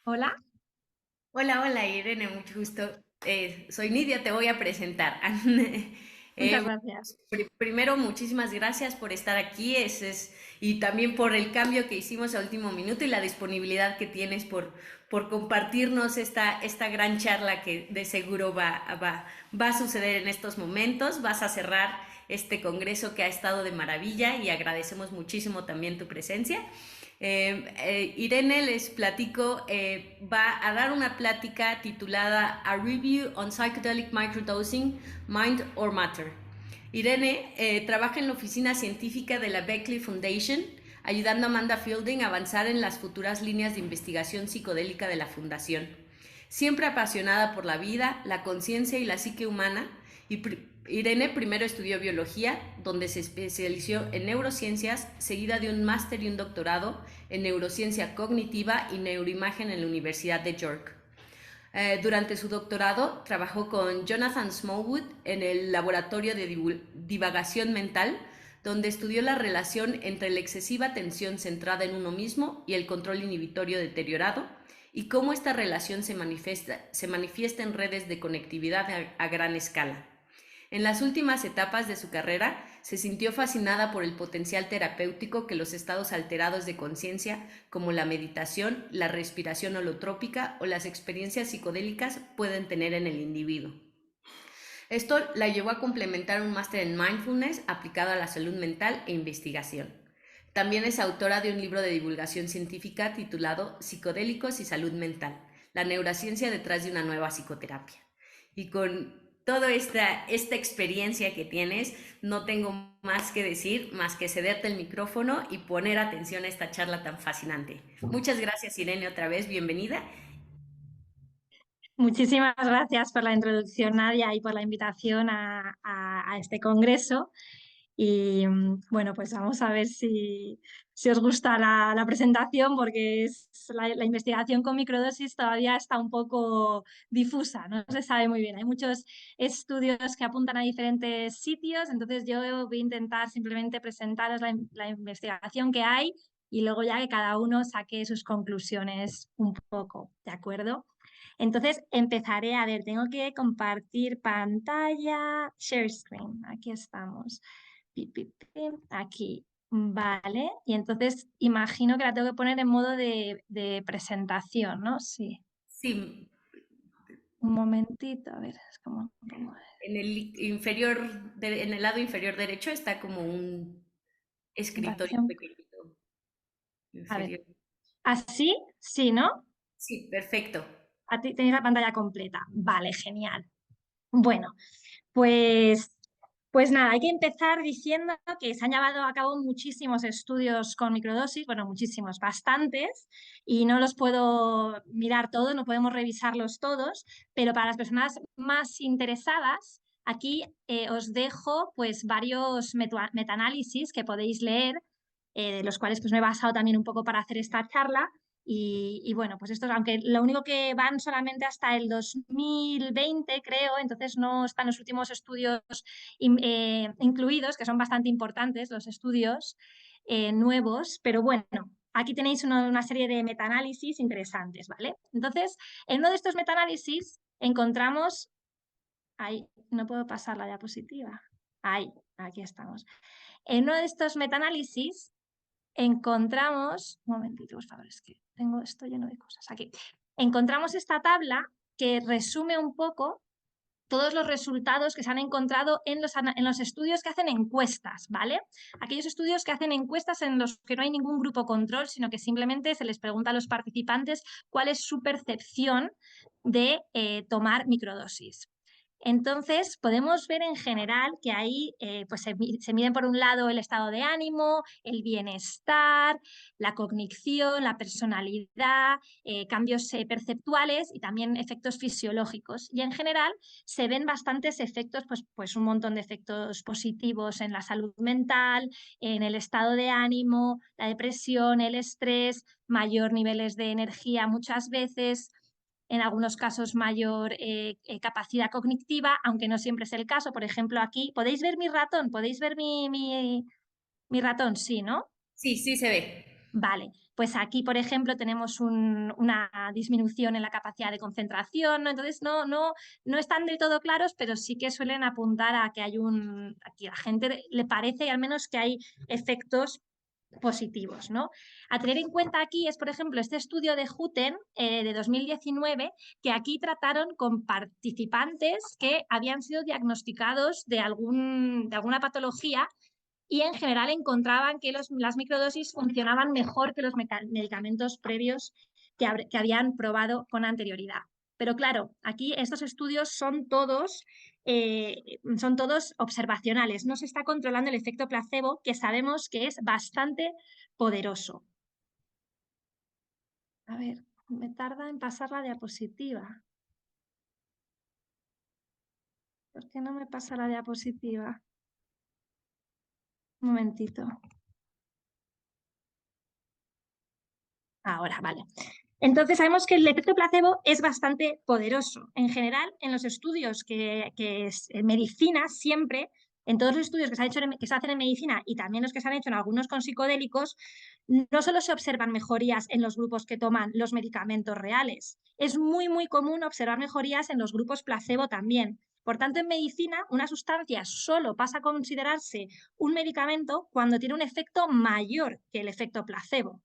Hola, Hola, hola Irene, mucho gusto. Soy Nidia, te voy a presentar. muchas Bueno, gracias. primero, muchísimas gracias por estar aquí y también por el cambio que hicimos a último minuto y la disponibilidad que tienes por compartirnos esta gran charla que de seguro va a suceder en estos momentos. Vas a cerrar este congreso que ha estado de maravilla y agradecemos muchísimo también tu presencia. Irene, les platico, va a dar una plática titulada A Review on Psychedelic Microdosing, Mind or Matter. Irene trabaja en la oficina científica de la Beckley Foundation, ayudando a Amanda Fielding a avanzar en las futuras líneas de investigación psicodélica de la fundación. Siempre apasionada por la vida, la conciencia y la psique humana, Irene primero estudió biología, donde se especializó en neurociencias, seguida de un máster y un doctorado en neurociencia cognitiva y neuroimagen en la Universidad de York. Durante su doctorado trabajó con Jonathan Smallwood en el Laboratorio de Divagación Mental, donde estudió la relación entre la excesiva tensión centrada en uno mismo y el control inhibitorio deteriorado, y cómo esta relación se manifiesta en redes de conectividad a gran escala. En las últimas etapas de su carrera, se sintió fascinada por el potencial terapéutico que los estados alterados de conciencia, como la meditación, la respiración holotrópica o las experiencias psicodélicas, pueden tener en el individuo. Esto la llevó a complementar un máster en mindfulness aplicado a la salud mental e investigación. También es autora de un libro de divulgación científica titulado Psicodélicos y Salud Mental, la neurociencia detrás de una nueva psicoterapia. Y con toda esta experiencia que tienes, no tengo más que decir, más que cederte el micrófono y poner atención a esta charla tan fascinante. Muchas gracias, Irene, otra vez, bienvenida. Muchísimas gracias por la introducción, Nadia, y por la invitación a este congreso. Y bueno, pues vamos a ver si os gusta la presentación, porque la investigación con microdosis todavía está un poco difusa, no se sabe muy bien. Hay muchos estudios que apuntan a diferentes sitios, entonces yo voy a intentar simplemente presentaros la investigación que hay y luego ya que cada uno saque sus conclusiones un poco, ¿de acuerdo? Entonces empezaré a ver, tengo que compartir pantalla, share screen, aquí estamos. Aquí, vale. Y entonces imagino que la tengo que poner en modo de presentación, ¿no? Sí. Sí, Un momentito, a ver, es como... en el lado inferior derecho está como un escritorio Presentación. pequeñito A ver, inferior. así, sí, ¿no? Sí, perfecto. A ti tenéis la pantalla completa. Vale, genial. Bueno, Pues, pues nada, hay que empezar diciendo que se han llevado a cabo muchísimos estudios con microdosis, bueno, muchísimos, bastantes, y no los puedo mirar todos, no podemos revisarlos todos, pero para las personas más interesadas, aquí os dejo pues varios metaanálisis que podéis leer, de los cuales pues me he basado también un poco para hacer esta charla. Y bueno, pues estos, aunque lo único que van solamente hasta el 2020, creo, entonces no están los últimos estudios incluidos, que son bastante importantes los estudios nuevos, pero bueno, aquí tenéis una serie de metaanálisis interesantes, ¿vale? Entonces, en uno de estos metaanálisis encontramos, ahí, no puedo pasar la diapositiva, ahí, aquí estamos. En uno de estos metaanálisis encontramos, un momentito, por favor, es que tengo esto lleno de cosas aquí. Encontramos esta tabla que resume un poco todos los resultados que se han encontrado en los estudios que hacen encuestas, ¿vale? Aquellos estudios que hacen encuestas en los que no hay ningún grupo control, sino que simplemente se les pregunta a los participantes cuál es su percepción de tomar microdosis. Entonces, podemos ver en general que ahí pues se miden por un lado el estado de ánimo, el bienestar, la cognición, la personalidad, cambios perceptuales y también efectos fisiológicos. Y en general se ven bastantes efectos, pues un montón de efectos positivos en la salud mental, en el estado de ánimo, la depresión, el estrés, mayor niveles de energía muchas veces, en algunos casos mayor capacidad cognitiva, aunque no siempre es el caso. Por ejemplo, aquí, ¿podéis ver mi ratón? ¿Podéis ver mi ratón? Sí, ¿no? Sí, sí se ve. Vale. pues aquí, por ejemplo, tenemos una disminución en la capacidad de concentración, ¿no? Entonces no están del todo claros, pero sí que suelen apuntar a que a la gente le parece al menos que hay efectos positivos, ¿no? A tener en cuenta aquí es, por ejemplo, este estudio de Hutten de 2019, que aquí trataron con participantes que habían sido diagnosticados de alguna patología y en general encontraban que las microdosis funcionaban mejor que los medicamentos previos que habían probado con anterioridad. Pero claro, aquí estos estudios son todos observacionales. No se está controlando el efecto placebo, que sabemos que es bastante poderoso. A ver, me tarda en pasar la diapositiva. ¿Por qué no me pasa la diapositiva? Un momentito. Ahora, vale. Entonces sabemos que el efecto placebo es bastante poderoso. En general, en los estudios que es en medicina, siempre, en todos los estudios que se hacen en medicina y también los que se han hecho en algunos con psicodélicos, no solo se observan mejorías en los grupos que toman los medicamentos reales, es muy común observar mejorías en los grupos placebo también. Por tanto, en medicina, una sustancia solo pasa a considerarse un medicamento cuando tiene un efecto mayor que el efecto placebo.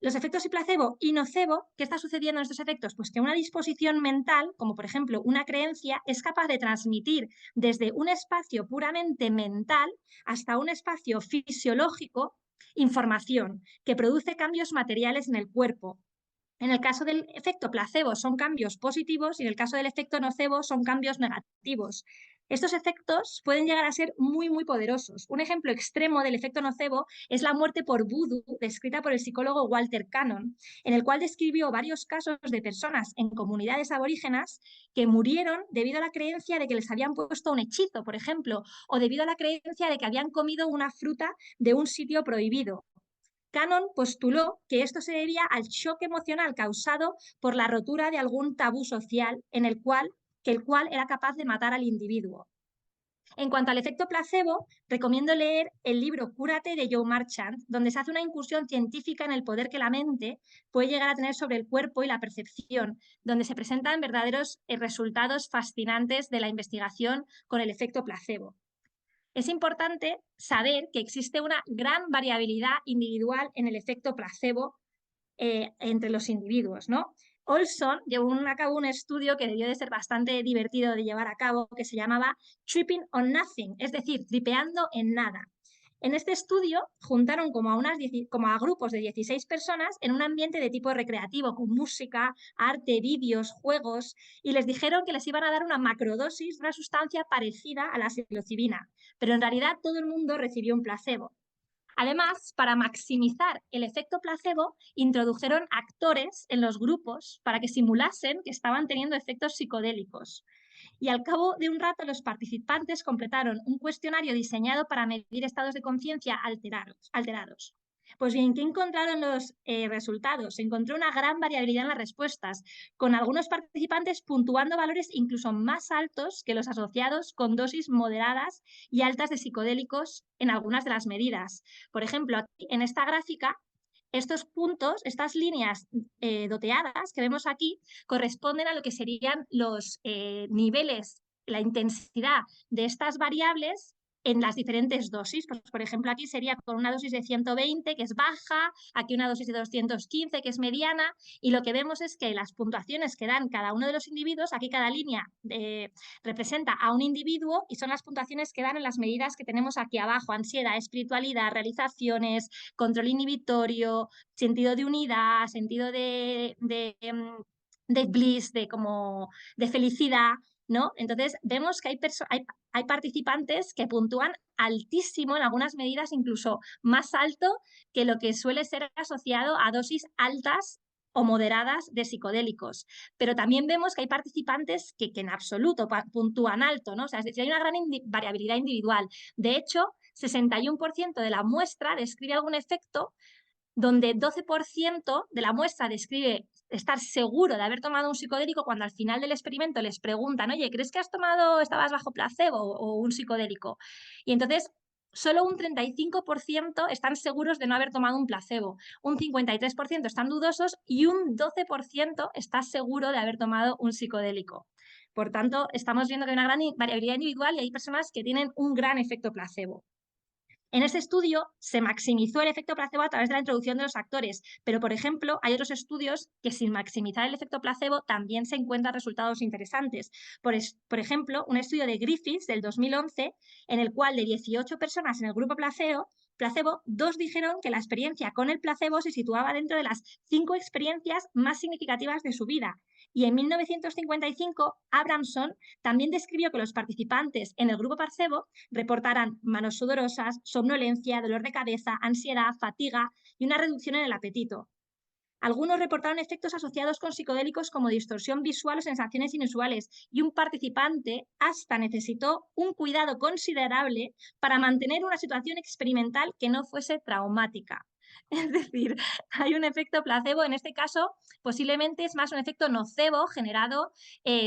Los efectos y placebo y nocebo, ¿qué está sucediendo en estos efectos? Pues que una disposición mental, como por ejemplo una creencia, es capaz de transmitir desde un espacio puramente mental hasta un espacio fisiológico información que produce cambios materiales en el cuerpo. En el caso del efecto placebo son cambios positivos y en el caso del efecto nocebo son cambios negativos. Estos efectos pueden llegar a ser muy poderosos. Un ejemplo extremo del efecto nocebo es la muerte por vudú, descrita por el psicólogo Walter Cannon, en el cual describió varios casos de personas en comunidades aborígenas que murieron debido a la creencia de que les habían puesto un hechizo, por ejemplo, o debido a la creencia de que habían comido una fruta de un sitio prohibido. Cannon postuló que esto se debía al shock emocional causado por la rotura de algún tabú social el cual era capaz de matar al individuo. En cuanto al efecto placebo, recomiendo leer el libro Cúrate de Joe Marchant, donde se hace una incursión científica en el poder que la mente puede llegar a tener sobre el cuerpo y la percepción, donde se presentan verdaderos resultados fascinantes de la investigación con el efecto placebo. Es importante saber que existe una gran variabilidad individual en el efecto placebo entre los individuos, ¿no? Olson llevó a cabo un estudio que debió de ser bastante divertido de llevar a cabo, que se llamaba Tripping on Nothing, es decir, tripeando en nada. En este estudio juntaron como a grupos de 16 personas en un ambiente de tipo recreativo, con música, arte, vídeos, juegos, y les dijeron que les iban a dar una macrodosis, una sustancia parecida a la psilocibina, pero en realidad todo el mundo recibió un placebo. Además, para maximizar el efecto placebo, introdujeron actores en los grupos para que simulasen que estaban teniendo efectos psicodélicos. Y al cabo de un rato, los participantes completaron un cuestionario diseñado para medir estados de conciencia alterados. Pues bien, ¿qué encontraron los resultados? Se encontró una gran variabilidad en las respuestas, con algunos participantes puntuando valores incluso más altos que los asociados con dosis moderadas y altas de psicodélicos en algunas de las medidas. Por ejemplo, aquí en esta gráfica, estos puntos, estas líneas doteadas que vemos aquí, corresponden a lo que serían los niveles, la intensidad de estas variables en las diferentes dosis. Pues, por ejemplo, aquí sería con una dosis de 120, que es baja, aquí una dosis de 215, que es mediana, y lo que vemos es que las puntuaciones que dan cada uno de los individuos, aquí cada línea representa a un individuo y son las puntuaciones que dan en las medidas que tenemos aquí abajo: ansiedad, espiritualidad, realizaciones, control inhibitorio, sentido de unidad, sentido de bliss, de felicidad, ¿no? Entonces vemos que hay participantes que puntúan altísimo en algunas medidas, incluso más alto que lo que suele ser asociado a dosis altas o moderadas de psicodélicos. Pero también vemos que hay participantes que en absoluto puntúan alto, ¿no? O sea, es decir, hay una gran variabilidad individual. De hecho, 61% de la muestra describe algún efecto, donde 12% de la muestra describe estar seguro de haber tomado un psicodélico, cuando al final del experimento les preguntan: oye, ¿crees que estabas bajo placebo o un psicodélico? Y entonces solo un 35% están seguros de no haber tomado un placebo, un 53% están dudosos y un 12% está seguro de haber tomado un psicodélico. Por tanto, estamos viendo que hay una gran variabilidad individual y hay personas que tienen un gran efecto placebo. En este estudio se maximizó el efecto placebo a través de la introducción de los actores, pero, por ejemplo, hay otros estudios que sin maximizar el efecto placebo también se encuentran resultados interesantes. Por ejemplo, un estudio de Griffiths del 2011, en el cual de 18 personas en el grupo placebo, 2 dijeron que la experiencia con el placebo se situaba dentro de las 5 experiencias más significativas de su vida. Y en 1955, Abramson también describió que los participantes en el grupo placebo reportarán manos sudorosas, somnolencia, dolor de cabeza, ansiedad, fatiga y una reducción en el apetito. Algunos reportaron efectos asociados con psicodélicos como distorsión visual o sensaciones inusuales, y un participante hasta necesitó un cuidado considerable para mantener una situación experimental que no fuese traumática. Es decir, hay un efecto placebo, en este caso posiblemente es más un efecto nocebo generado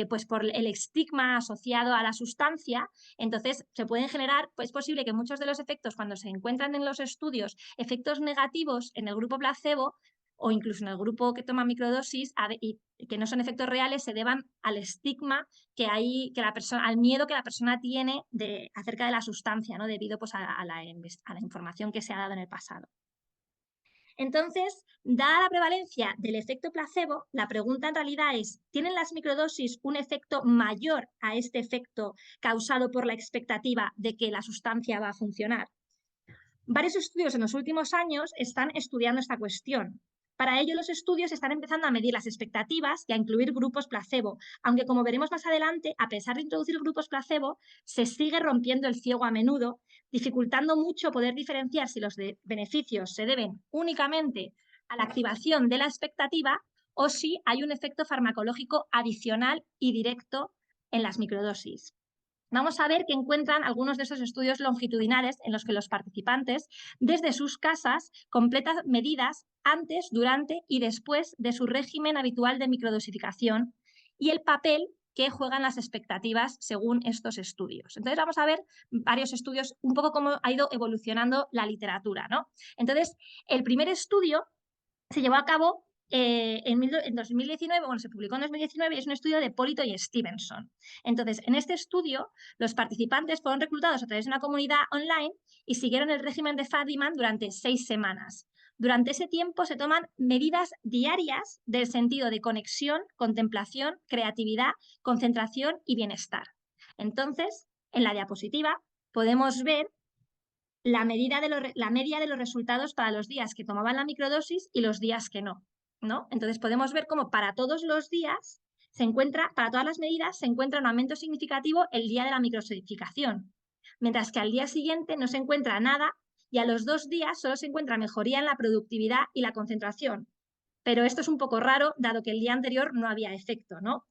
pues por el estigma asociado a la sustancia. Entonces se pueden generar, pues es posible que muchos de los efectos, cuando se encuentran en los estudios efectos negativos en el grupo placebo, o incluso en el grupo que toma microdosis y que no son efectos reales, se deban al estigma que hay, que la persona, al miedo que la persona tiene acerca de la sustancia, ¿no? Debido pues, a la información que se ha dado en el pasado. Entonces, dada la prevalencia del efecto placebo, la pregunta en realidad es, ¿tienen las microdosis un efecto mayor a este efecto causado por la expectativa de que la sustancia va a funcionar? Varios estudios en los últimos años están estudiando esta cuestión. Para ello, los estudios están empezando a medir las expectativas y a incluir grupos placebo, aunque como veremos más adelante, a pesar de introducir grupos placebo, se sigue rompiendo el ciego a menudo, dificultando mucho poder diferenciar si los beneficios se deben únicamente a la activación de la expectativa o si hay un efecto farmacológico adicional y directo en las microdosis. Vamos a ver que encuentran algunos de esos estudios longitudinales en los que los participantes, desde sus casas, completan medidas antes, durante y después de su régimen habitual de microdosificación y el papel que juegan las expectativas según estos estudios. Entonces vamos a ver varios estudios, un poco cómo ha ido evolucionando la literatura, ¿no? Entonces, el primer estudio se llevó a cabo en 2019, bueno, se publicó en 2019 y es un estudio de Polito y Stevenson. Entonces, en este estudio, los participantes fueron reclutados a través de una comunidad online y siguieron el régimen de Fadiman durante 6 semanas. Durante ese tiempo se toman medidas diarias del sentido de conexión, contemplación, creatividad, concentración y bienestar. Entonces, en la diapositiva podemos ver la media de los resultados para los días que tomaban la microdosis y los días que no, ¿no? Entonces podemos ver cómo para todos los días para todas las medidas se encuentra un aumento significativo el día de la microdosificación, mientras que al día siguiente no se encuentra nada y a los 2 días solo se encuentra mejoría en la productividad y la concentración. Pero esto es un poco raro, dado que el día anterior no había efecto, ¿no?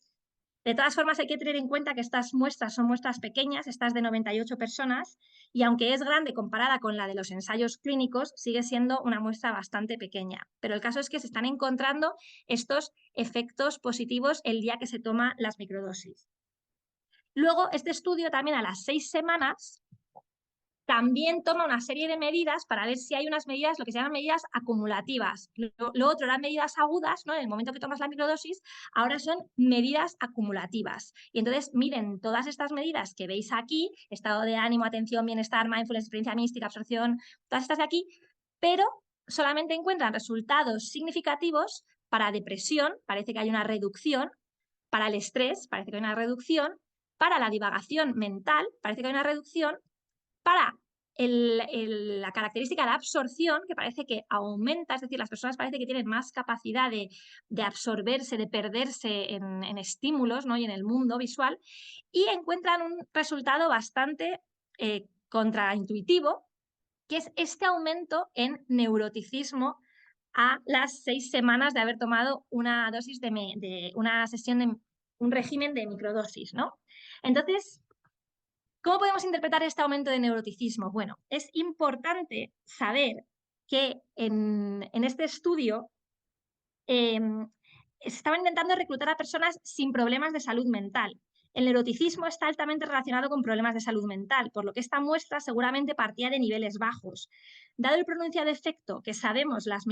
De todas formas, hay que tener en cuenta que estas muestras son muestras pequeñas, estas de 98 personas, y aunque es grande comparada con la de los ensayos clínicos, sigue siendo una muestra bastante pequeña. Pero el caso es que se están encontrando estos efectos positivos el día que se toma las microdosis. Luego, este estudio también a las 6 semanas también toma una serie de medidas para ver si hay unas medidas, lo que se llaman medidas acumulativas. Lo otro eran medidas agudas, ¿no? En el momento que tomas la microdosis, ahora son medidas acumulativas. Y entonces miren todas estas medidas que veis aquí, estado de ánimo, atención, bienestar, mindfulness, experiencia mística, absorción, todas estas de aquí, pero solamente encuentran resultados significativos para depresión, parece que hay una reducción, para el estrés, parece que hay una reducción, para la divagación mental, parece que hay una reducción, para la característica de la absorción, que parece que aumenta, es decir, las personas parece que tienen más capacidad de absorberse, de perderse en estímulos, ¿no? Y en el mundo visual, y encuentran un resultado bastante contraintuitivo, que es este aumento en neuroticismo a las 6 semanas de haber tomado una dosis de una sesión de un régimen de microdosis, ¿no? Entonces, ¿cómo podemos interpretar este aumento de neuroticismo? Bueno, es importante saber que en este estudio se estaban intentando reclutar a personas sin problemas de salud mental. El neuroticismo está altamente relacionado con problemas de salud mental, por lo que esta muestra seguramente partía de niveles bajos. Dado el pronunciado efecto que sabemos las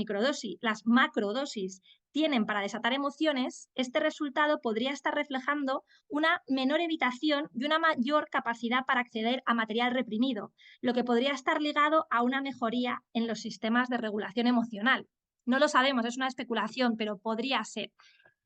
macrodosis tienen para desatar emociones, este resultado podría estar reflejando una menor evitación y una mayor capacidad para acceder a material reprimido, lo que podría estar ligado a una mejoría en los sistemas de regulación emocional. No lo sabemos, es una especulación, pero podría ser.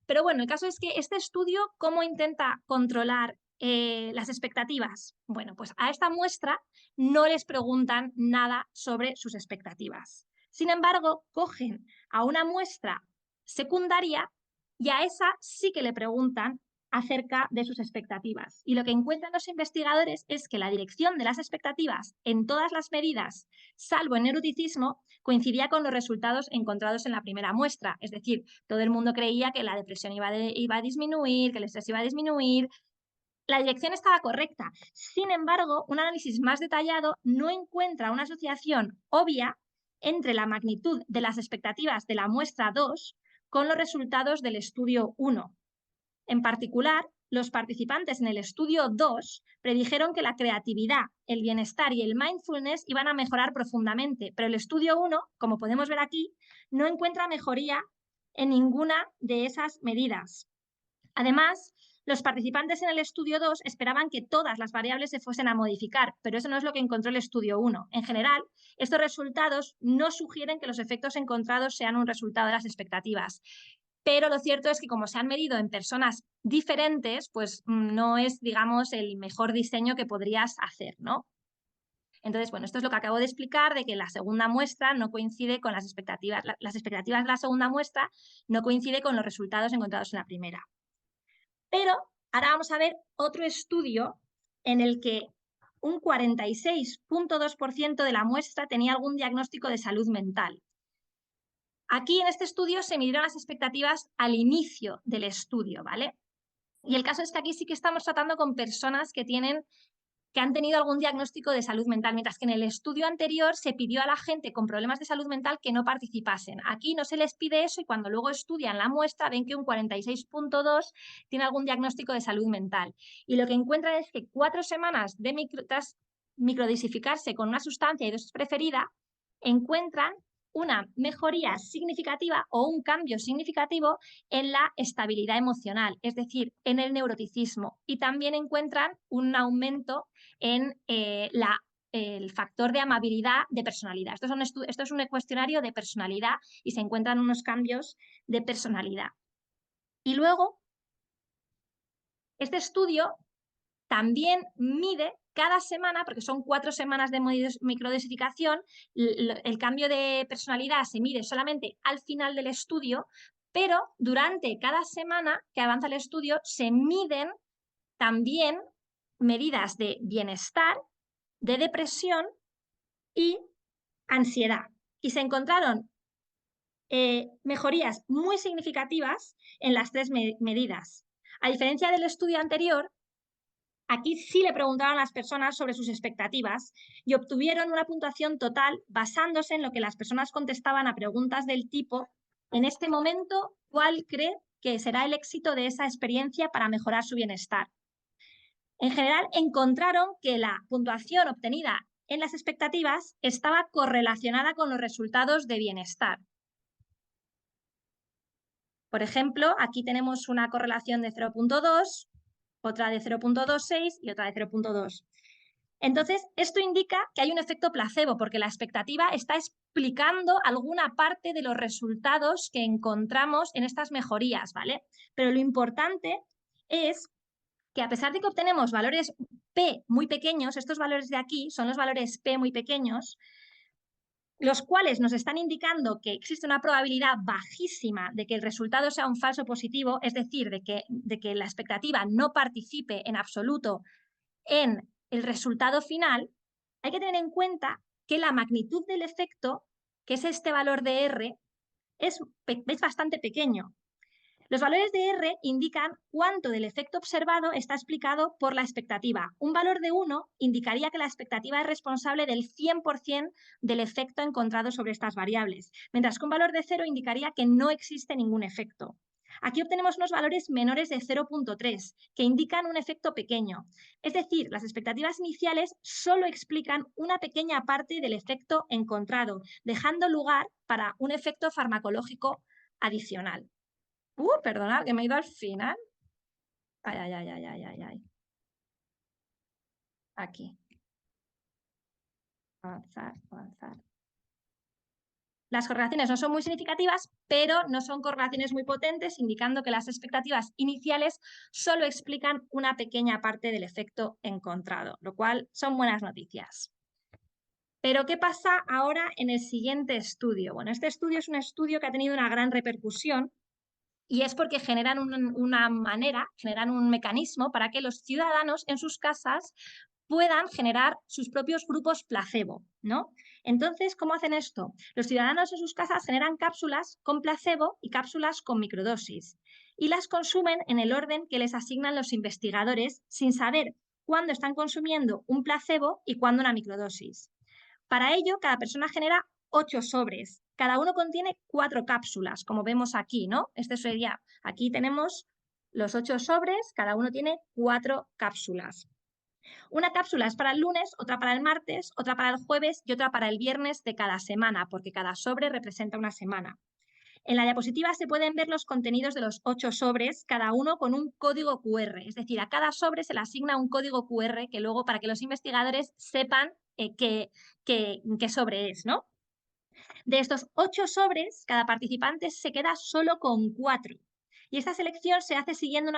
Pero bueno, el caso es que este estudio, ¿cómo intenta controlar las expectativas? Bueno, pues a esta muestra no les preguntan nada sobre sus expectativas. Sin embargo, cogen a una muestra secundaria y a esa sí que le preguntan acerca de sus expectativas. Y lo que encuentran los investigadores es que la dirección de las expectativas en todas las medidas, salvo en neuroticismo, coincidía con los resultados encontrados en la primera muestra. Es decir, todo el mundo creía que la depresión iba a disminuir, que el estrés iba a disminuir. La dirección estaba correcta. Sin embargo, un análisis más detallado no encuentra una asociación obvia entre la magnitud de las expectativas de la muestra 2 con los resultados del estudio 1. En particular, los participantes en el estudio 2 predijeron que la creatividad, el bienestar y el mindfulness iban a mejorar profundamente, pero el estudio 1, como podemos ver aquí, no encuentra mejoría en ninguna de esas medidas. Además, los participantes en el estudio 2 esperaban que todas las variables se fuesen a modificar, pero eso no es lo que encontró el estudio 1. En general, estos resultados no sugieren que los efectos encontrados sean un resultado de las expectativas. Pero lo cierto es que como se han medido en personas diferentes, pues no es, digamos, el mejor diseño que podrías hacer, ¿no? Entonces, bueno, esto es lo que acabo de explicar, de que la segunda muestra no coincide con las expectativas de la segunda muestra no coincide con los resultados encontrados en la primera. Pero ahora vamos a ver otro estudio en el que un 46,2% de la muestra tenía algún diagnóstico de salud mental. Aquí en este estudio se midieron las expectativas al inicio del estudio, ¿vale? Y el caso es que aquí sí que estamos tratando con personas que han tenido algún diagnóstico de salud mental, mientras que en el estudio anterior se pidió a la gente con problemas de salud mental que no participasen. Aquí no se les pide eso y cuando luego estudian la muestra ven que un 46,2 tiene algún diagnóstico de salud mental. Y lo que encuentran es que 4 semanas tras microdosificarse con una sustancia y dosis preferida, encuentran una mejoría significativa o un cambio significativo en la estabilidad emocional, es decir, en el neuroticismo. Y también encuentran un aumento en el factor de amabilidad de personalidad. Esto es un cuestionario de personalidad y se encuentran unos cambios de personalidad. Y luego, este estudio también mide cada semana, porque son 4 semanas de microdosificación, el cambio de personalidad se mide solamente al final del estudio, pero durante cada semana que avanza el estudio se miden también medidas de bienestar, de depresión y ansiedad. Y se encontraron mejorías muy significativas en las 3 medidas. A diferencia del estudio anterior, aquí sí le preguntaron a las personas sobre sus expectativas y obtuvieron una puntuación total basándose en lo que las personas contestaban a preguntas del tipo: en este momento, ¿cuál cree que será el éxito de esa experiencia para mejorar su bienestar? En general, encontraron que la puntuación obtenida en las expectativas estaba correlacionada con los resultados de bienestar. Por ejemplo, aquí tenemos una correlación de 0,2, otra de 0,26 y otra de 0,2. Entonces, esto indica que hay un efecto placebo, porque la expectativa está explicando alguna parte de los resultados que encontramos en estas mejorías, ¿vale? Pero lo importante es que a pesar de que obtenemos valores P muy pequeños, estos valores de aquí son los valores P muy pequeños, los cuales nos están indicando que existe una probabilidad bajísima de que el resultado sea un falso positivo, es decir, de que la expectativa no participe en absoluto en el resultado final. Hay que tener en cuenta que la magnitud del efecto, que es este valor de R, es bastante pequeño. Los valores de R indican cuánto del efecto observado está explicado por la expectativa. Un valor de 1 indicaría que la expectativa es responsable del 100% del efecto encontrado sobre estas variables, mientras que un valor de 0 indicaría que no existe ningún efecto. Aquí obtenemos unos valores menores de 0,3, que indican un efecto pequeño. Es decir, las expectativas iniciales solo explican una pequeña parte del efecto encontrado, dejando lugar para un efecto farmacológico adicional. Perdonad, que me he ido al final. Ay, ay, ay, ay, ay, ay, ay. Aquí. Avanzar, avanzar. Las correlaciones no son muy significativas, pero no son correlaciones muy potentes, indicando que las expectativas iniciales solo explican una pequeña parte del efecto encontrado, lo cual son buenas noticias. Pero, ¿qué pasa ahora en el siguiente estudio? Bueno, este estudio es un estudio que ha tenido una gran repercusión y es porque generan generan un mecanismo para que los ciudadanos en sus casas puedan generar sus propios grupos placebo, ¿no? Entonces, ¿cómo hacen esto? Los ciudadanos en sus casas generan cápsulas con placebo y cápsulas con microdosis y las consumen en el orden que les asignan los investigadores sin saber cuándo están consumiendo un placebo y cuándo una microdosis. Para ello, cada persona genera 8 sobres. Cada uno contiene 4 cápsulas, como vemos aquí, ¿no? Este sería, aquí tenemos los 8 sobres, cada uno tiene 4 cápsulas. Una cápsula es para el lunes, otra para el martes, otra para el jueves y otra para el viernes de cada semana, porque cada sobre representa una semana. En la diapositiva se pueden ver los contenidos de los 8 sobres, cada uno con un código QR. Es decir, a cada sobre se le asigna un código QR que luego para que los investigadores sepan qué sobre es, ¿no? De estos 8 sobres, cada participante se queda solo con 4. Y esta selección se hace siguiendo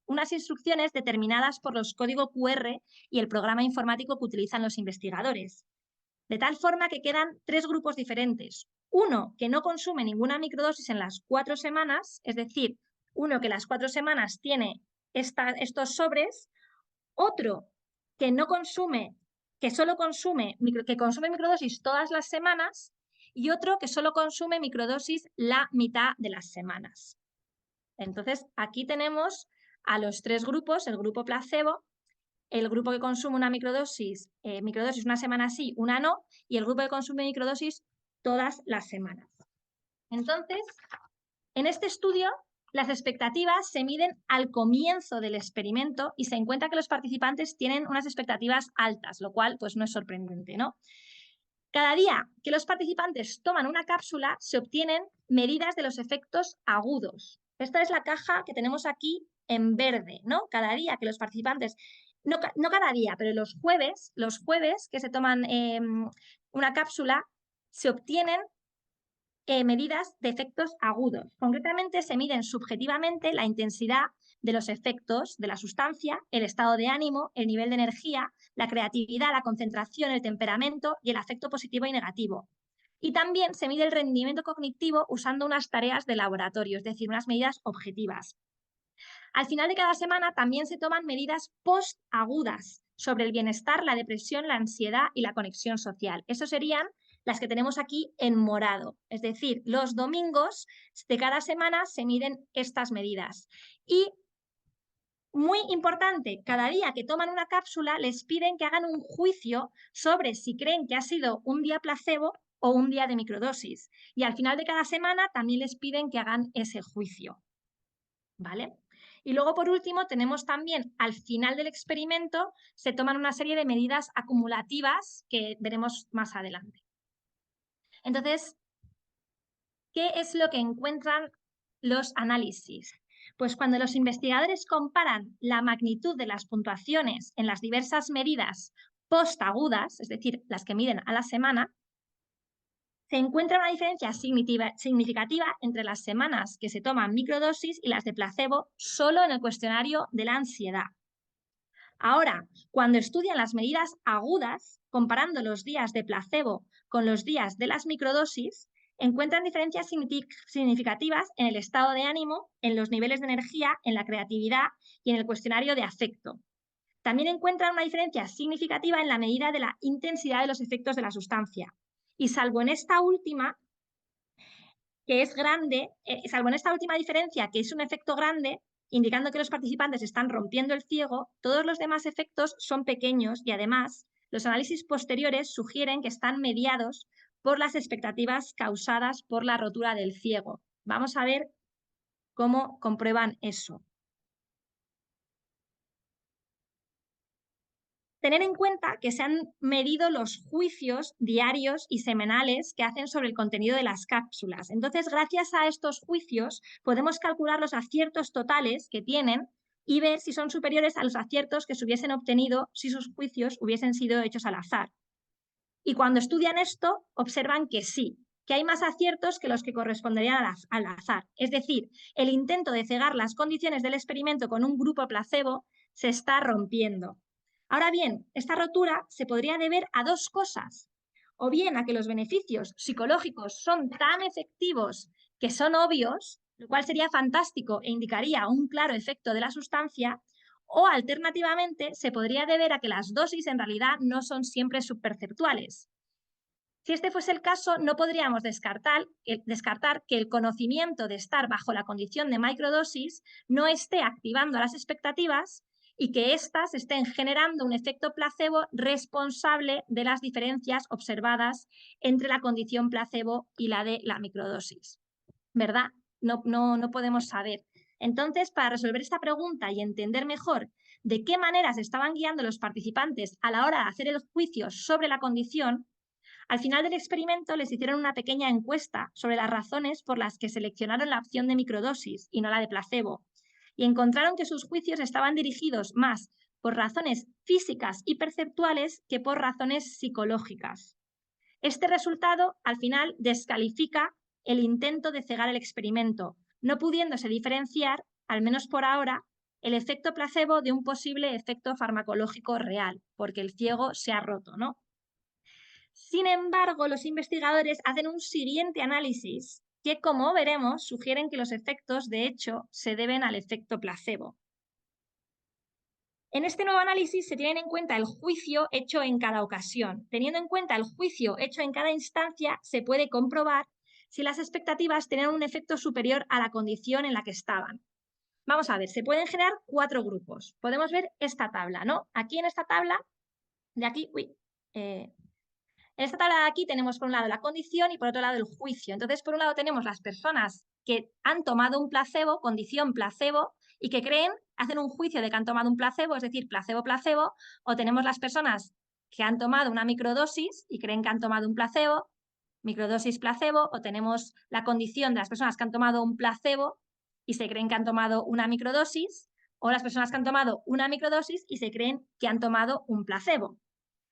unas instrucciones determinadas por los códigos QR y el programa informático que utilizan los investigadores. De tal forma que quedan 3 grupos diferentes. Uno que no consume ninguna microdosis en las 4 semanas, es decir, uno que las 4 semanas tiene estos sobres, otro que no consume, que solo consume, que consume microdosis todas las semanas y otro que solo consume microdosis la mitad de las semanas. Entonces, aquí tenemos a los 3 grupos, el grupo placebo, el grupo que consume una microdosis una semana sí, una no, y el grupo que consume microdosis todas las semanas. Entonces, en este estudio, las expectativas se miden al comienzo del experimento y se encuentra que los participantes tienen unas expectativas altas, lo cual pues no es sorprendente, ¿no? Cada día que los participantes toman una cápsula, se obtienen medidas de los efectos agudos. Esta es la caja que tenemos aquí en verde, ¿no? Cada día que los participantes, no cada día, pero los jueves que se toman una cápsula, se obtienen medidas de efectos agudos. Concretamente, se miden subjetivamente la intensidad de los efectos de la sustancia, el estado de ánimo, el nivel de energía, la creatividad, la concentración, el temperamento y el afecto positivo y negativo. Y también se mide el rendimiento cognitivo usando unas tareas de laboratorio, es decir, unas medidas objetivas. Al final de cada semana también se toman medidas post-agudas sobre el bienestar, la depresión, la ansiedad y la conexión social. Eso serían las que tenemos aquí en morado. Es decir, los domingos de cada semana se miden estas medidas. Y muy importante, cada día que toman una cápsula les piden que hagan un juicio sobre si creen que ha sido un día placebo o un día de microdosis. Y al final de cada semana también les piden que hagan ese juicio. ¿Vale? Y luego, por último, tenemos también al final del experimento, se toman una serie de medidas acumulativas que veremos más adelante. Entonces, ¿qué es lo que encuentran los análisis? Pues cuando los investigadores comparan la magnitud de las puntuaciones en las diversas medidas postagudas, es decir, las que miden a la semana, se encuentra una diferencia significativa entre las semanas que se toman microdosis y las de placebo solo en el cuestionario de la ansiedad. Ahora, cuando estudian las medidas agudas, comparando los días de placebo con los días de las microdosis, encuentran diferencias significativas en el estado de ánimo, en los niveles de energía, en la creatividad y en el cuestionario de afecto. También encuentran una diferencia significativa en la medida de la intensidad de los efectos de la sustancia. Y salvo en esta última, que es grande, salvo en esta última diferencia, que es un efecto grande, indicando que los participantes están rompiendo el ciego, todos los demás efectos son pequeños y además los análisis posteriores sugieren que están mediados por las expectativas causadas por la rotura del ciego. Vamos a ver cómo comprueban eso. Tener en cuenta que se han medido los juicios diarios y semanales que hacen sobre el contenido de las cápsulas. Entonces, gracias a estos juicios, podemos calcular los aciertos totales que tienen y ver si son superiores a los aciertos que se hubiesen obtenido si sus juicios hubiesen sido hechos al azar. Y cuando estudian esto, observan que sí, que hay más aciertos que los que corresponderían al azar. Es decir, el intento de cegar las condiciones del experimento con un grupo placebo se está rompiendo. Ahora bien, esta rotura se podría deber a dos cosas. O bien a que los beneficios psicológicos son tan efectivos que son obvios, lo cual sería fantástico e indicaría un claro efecto de la sustancia, o alternativamente se podría deber a que las dosis en realidad no son siempre subperceptuales. Si este fuese el caso, no podríamos descartar que el conocimiento de estar bajo la condición de microdosis no esté activando las expectativas y que éstas estén generando un efecto placebo responsable de las diferencias observadas entre la condición placebo y la de la microdosis. ¿Verdad? No podemos saber. Entonces, para resolver esta pregunta y entender mejor de qué manera se estaban guiando los participantes a la hora de hacer el juicio sobre la condición, al final del experimento les hicieron una pequeña encuesta sobre las razones por las que seleccionaron la opción de microdosis y no la de placebo, y encontraron que sus juicios estaban dirigidos más por razones físicas y perceptuales que por razones psicológicas. Este resultado, al final, descalifica el intento de cegar el experimento, no pudiéndose diferenciar, al menos por ahora, el efecto placebo de un posible efecto farmacológico real, porque el ciego se ha roto, ¿no? Sin embargo, los investigadores hacen un siguiente análisis que, como veremos, sugieren que los efectos, de hecho, se deben al efecto placebo. En este nuevo análisis se tiene en cuenta el juicio hecho en cada ocasión. Teniendo en cuenta el juicio hecho en cada instancia, se puede comprobar si las expectativas tenían un efecto superior a la condición en la que estaban. Vamos a ver, se pueden generar 4 grupos. Podemos ver esta tabla, ¿no? Aquí en esta tabla, de aquí, en esta tabla de aquí tenemos por un lado la condición y por otro lado el juicio. Entonces, por un lado tenemos las personas que han tomado un placebo, condición placebo, y que creen, hacen un juicio de que han tomado un placebo, es decir, placebo, o tenemos las personas que han tomado una microdosis y creen que han tomado un placebo, microdosis placebo, o tenemos la condición de las personas que han tomado un placebo y se creen que han tomado una microdosis, o las personas que han tomado una microdosis y se creen que han tomado un placebo.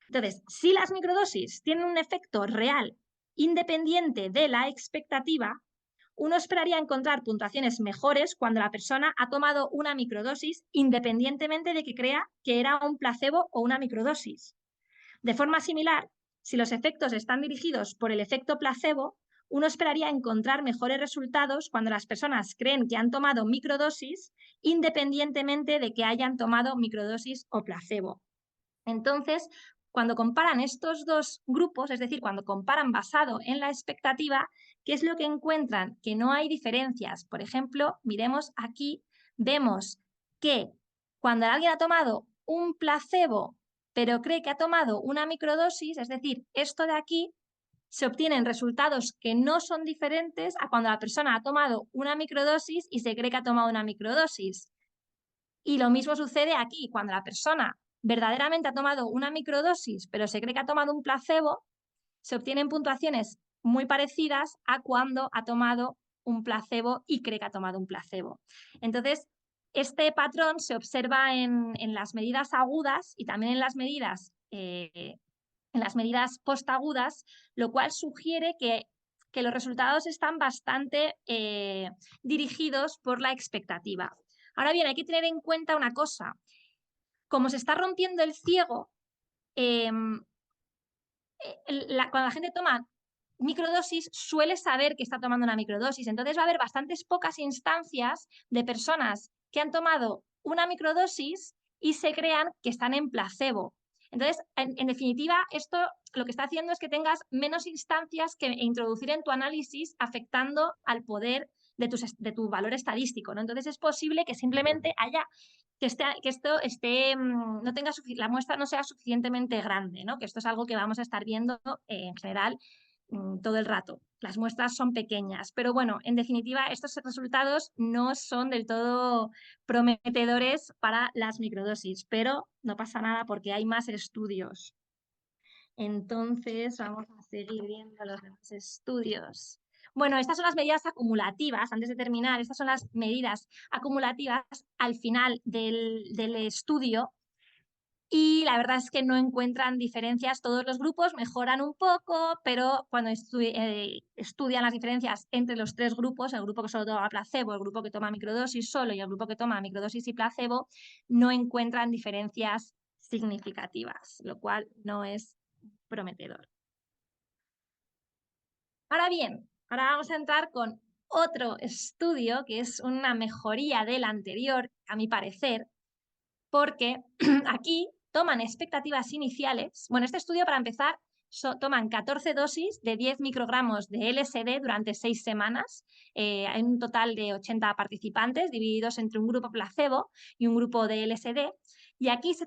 Entonces, si las microdosis tienen un efecto real independiente de la expectativa, uno esperaría encontrar puntuaciones mejores cuando la persona ha tomado una microdosis independientemente de que crea que era un placebo o una microdosis. De forma similar, si los efectos están dirigidos por el efecto placebo, uno esperaría encontrar mejores resultados cuando las personas creen que han tomado microdosis independientemente de que hayan tomado microdosis o placebo. Entonces, cuando comparan estos dos grupos, es decir, cuando comparan basado en la expectativa, ¿qué es lo que encuentran? Que no hay diferencias. Por ejemplo, miremos aquí, vemos que cuando alguien ha tomado un placebo, pero cree que ha tomado una microdosis, es decir, esto de aquí, se obtienen resultados que no son diferentes a cuando la persona ha tomado una microdosis y se cree que ha tomado una microdosis. Y lo mismo sucede aquí, cuando la persona verdaderamente ha tomado una microdosis, pero se cree que ha tomado un placebo, se obtienen puntuaciones muy parecidas a cuando ha tomado un placebo y cree que ha tomado un placebo. Entonces, este patrón se observa en las medidas agudas y también en las medidas postagudas, lo cual sugiere que los resultados están bastante dirigidos por la expectativa. Ahora bien, hay que tener en cuenta una cosa. Como se está rompiendo el ciego, cuando la gente toma microdosis, suele saber que está tomando una microdosis. Entonces va a haber bastantes pocas instancias de personas que han tomado una microdosis y se crean que están en placebo. Entonces, en definitiva, esto lo que está haciendo es que tengas menos instancias que introducir en tu análisis afectando al poder de tu valor estadístico, ¿no? Entonces es posible que simplemente haya que esto esté, no tenga la muestra no sea suficientemente grande, ¿no? Que esto es algo que vamos a estar viendo en general todo el rato. las muestras son pequeñas, pero bueno, en definitiva, estos resultados no son del todo prometedores para las microdosis, pero no pasa nada porque hay más estudios. Entonces, vamos a seguir viendo los demás estudios. Bueno, estas son las medidas acumulativas. Antes de terminar, estas son las medidas acumulativas al final del estudio. Y la verdad es que no encuentran diferencias. Todos los grupos mejoran un poco, pero cuando estudian las diferencias entre los tres grupos, el grupo que solo toma placebo, el grupo que toma microdosis solo y el grupo que toma microdosis y placebo, no encuentran diferencias significativas, lo cual no es prometedor. Ahora bien, ahora vamos a entrar con otro estudio que es una mejoría del anterior, a mi parecer, porque aquí toman expectativas iniciales. Bueno, este estudio, para empezar, toman 14 dosis de 10 microgramos de LSD durante 6 semanas. Hay un total de 80 participantes divididos entre un grupo placebo y un grupo de LSD. Y aquí se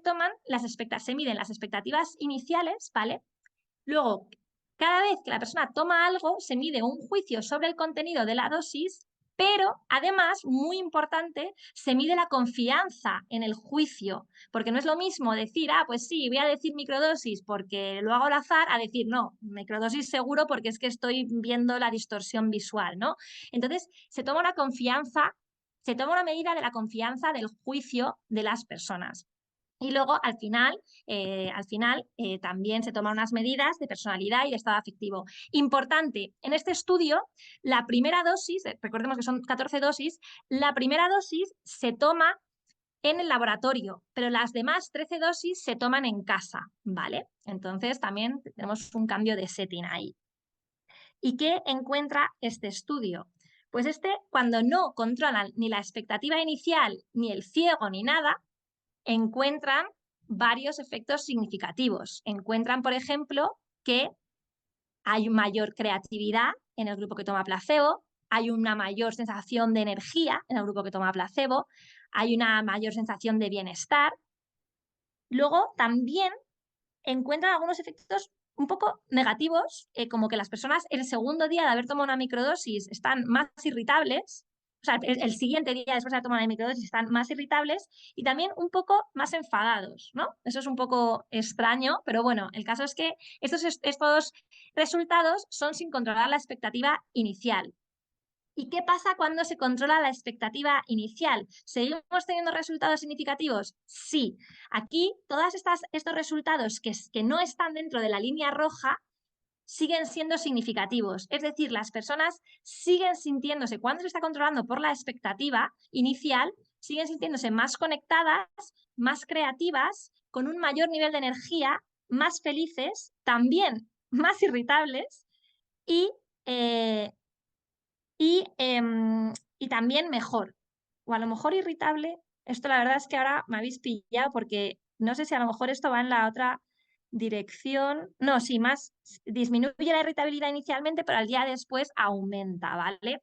miden las expectativas iniciales, ¿vale? Luego, cada vez que la persona toma algo, se mide un juicio sobre el contenido de la dosis, pero además, muy importante, se mide la confianza en el juicio, porque no es lo mismo decir, pues sí, voy a decir microdosis porque lo hago al azar, a decir, no, microdosis seguro porque es que estoy viendo la distorsión visual, ¿no? Entonces, se toma una medida de la confianza del juicio de las personas. Y luego, al final también se toman unas medidas de personalidad y de estado afectivo. Importante, en este estudio, la primera dosis, recordemos que son 14 dosis, la primera dosis se toma en el laboratorio, pero las demás 13 dosis se toman en casa, ¿vale? Entonces también tenemos un cambio de setting ahí. ¿Y qué encuentra este estudio? Pues cuando no controlan ni la expectativa inicial, ni el ciego, ni nada, encuentran varios efectos significativos. Encuentran, por ejemplo, que hay mayor creatividad en el grupo que toma placebo, hay una mayor sensación de energía en el grupo que toma placebo, hay una mayor sensación de bienestar. Luego también encuentran algunos efectos un poco negativos, como que las personas el segundo día de haber tomado una microdosis están más irritables, o sea, el siguiente día después de haber tomado la microdosis están más irritables y también un poco más enfadados, ¿no? Eso es un poco extraño, pero bueno, el caso es que estos resultados son sin controlar la expectativa inicial. ¿Y qué pasa cuando se controla la expectativa inicial? ¿Seguimos teniendo resultados significativos? Sí. Aquí todos estos resultados que no están dentro de la línea roja siguen siendo significativos. Es decir, las personas siguen sintiéndose, cuando se está controlando por la expectativa inicial, siguen sintiéndose más conectadas, más creativas, con un mayor nivel de energía, más felices, también más irritables y y también mejor. O a lo mejor irritable. Esto la verdad es que ahora me habéis pillado porque no sé si a lo mejor esto va en la otra dirección. No, sí, más disminuye la irritabilidad inicialmente, pero al día después aumenta, ¿vale?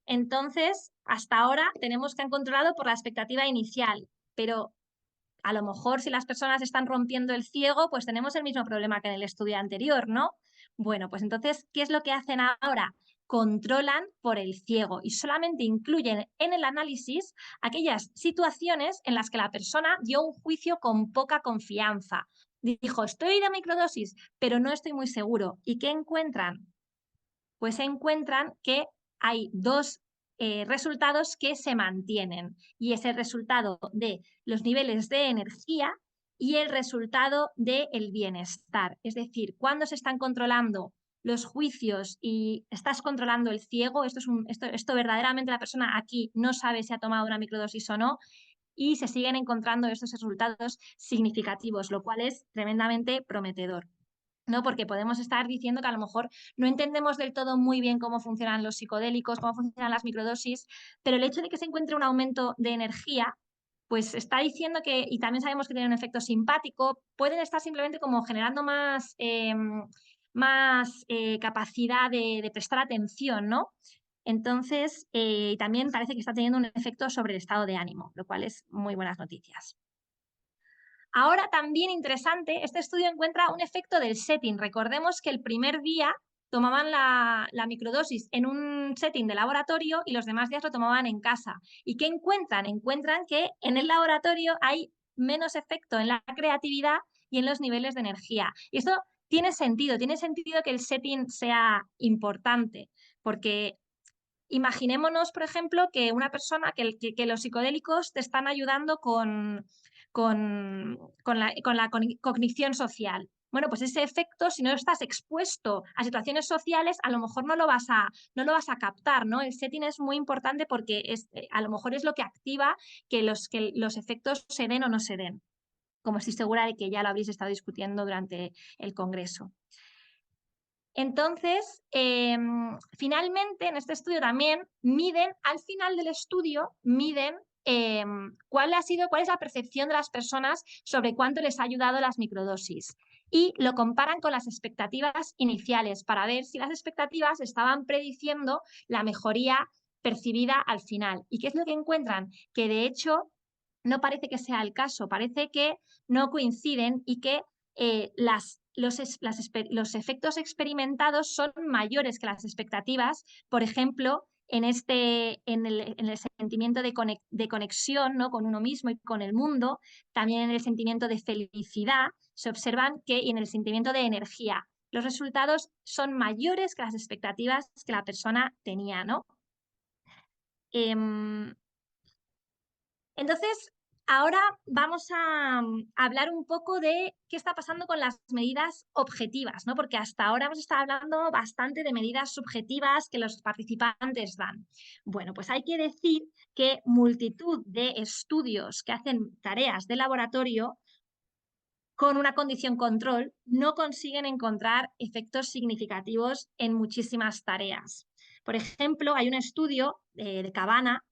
Entonces, hasta ahora tenemos que han controlado por la expectativa inicial, pero a lo mejor si las personas están rompiendo el ciego, pues tenemos el mismo problema que en el estudio anterior, ¿no? Bueno, pues entonces, ¿qué es lo que hacen ahora? Controlan por el ciego y solamente incluyen en el análisis aquellas situaciones en las que la persona dio un juicio con poca confianza. Dijo, estoy de microdosis, pero no estoy muy seguro. ¿Y qué encuentran? Pues encuentran que hay dos resultados que se mantienen y es el resultado de los niveles de energía y el resultado del bienestar. Es decir, cuando se están controlando los juicios y estás controlando el ciego, esto verdaderamente la persona aquí no sabe si ha tomado una microdosis o no, y se siguen encontrando estos resultados significativos, lo cual es tremendamente prometedor. ¿No? Porque podemos estar diciendo que a lo mejor no entendemos del todo muy bien cómo funcionan los psicodélicos, cómo funcionan las microdosis, pero el hecho de que se encuentre un aumento de energía, pues está diciendo que, y también sabemos que tiene un efecto simpático, pueden estar simplemente como generando más capacidad de prestar atención, ¿no? Entonces, también parece que está teniendo un efecto sobre el estado de ánimo, lo cual es muy buenas noticias. Ahora también interesante, este estudio encuentra un efecto del setting. Recordemos que el primer día tomaban la microdosis en un setting de laboratorio y los demás días lo tomaban en casa. ¿Y qué encuentran? Encuentran que en el laboratorio hay menos efecto en la creatividad y en los niveles de energía. Y esto tiene sentido que el setting sea importante, porque imaginémonos, por ejemplo, que una persona, que los psicodélicos te están ayudando con la cognición social. Bueno, pues ese efecto, si no estás expuesto a situaciones sociales, a lo mejor no lo vas a captar, ¿no? El setting es muy importante porque a lo mejor es lo que activa que los efectos se den o no se den, como estoy segura de que ya lo habréis estado discutiendo durante el congreso. Entonces, finalmente, en este estudio también al final del estudio, miden cuál es la percepción de las personas sobre cuánto les ha ayudado las microdosis. Y lo comparan con las expectativas iniciales para ver si las expectativas estaban prediciendo la mejoría percibida al final. ¿Y qué es lo que encuentran? Que de hecho no parece que sea el caso, parece que no coinciden y que los efectos experimentados son mayores que las expectativas, por ejemplo, en el sentimiento de conexión, ¿no?, con uno mismo y con el mundo, también en el sentimiento de felicidad, se observan que y en el sentimiento de energía. Los resultados son mayores que las expectativas que la persona tenía, ¿no? Entonces, ahora vamos a hablar un poco de qué está pasando con las medidas objetivas, ¿no? Porque hasta ahora hemos estado hablando bastante de medidas subjetivas que los participantes dan. Bueno, pues hay que decir que multitud de estudios que hacen tareas de laboratorio con una condición control no consiguen encontrar efectos significativos en muchísimas tareas. Por ejemplo, hay un estudio de Cabana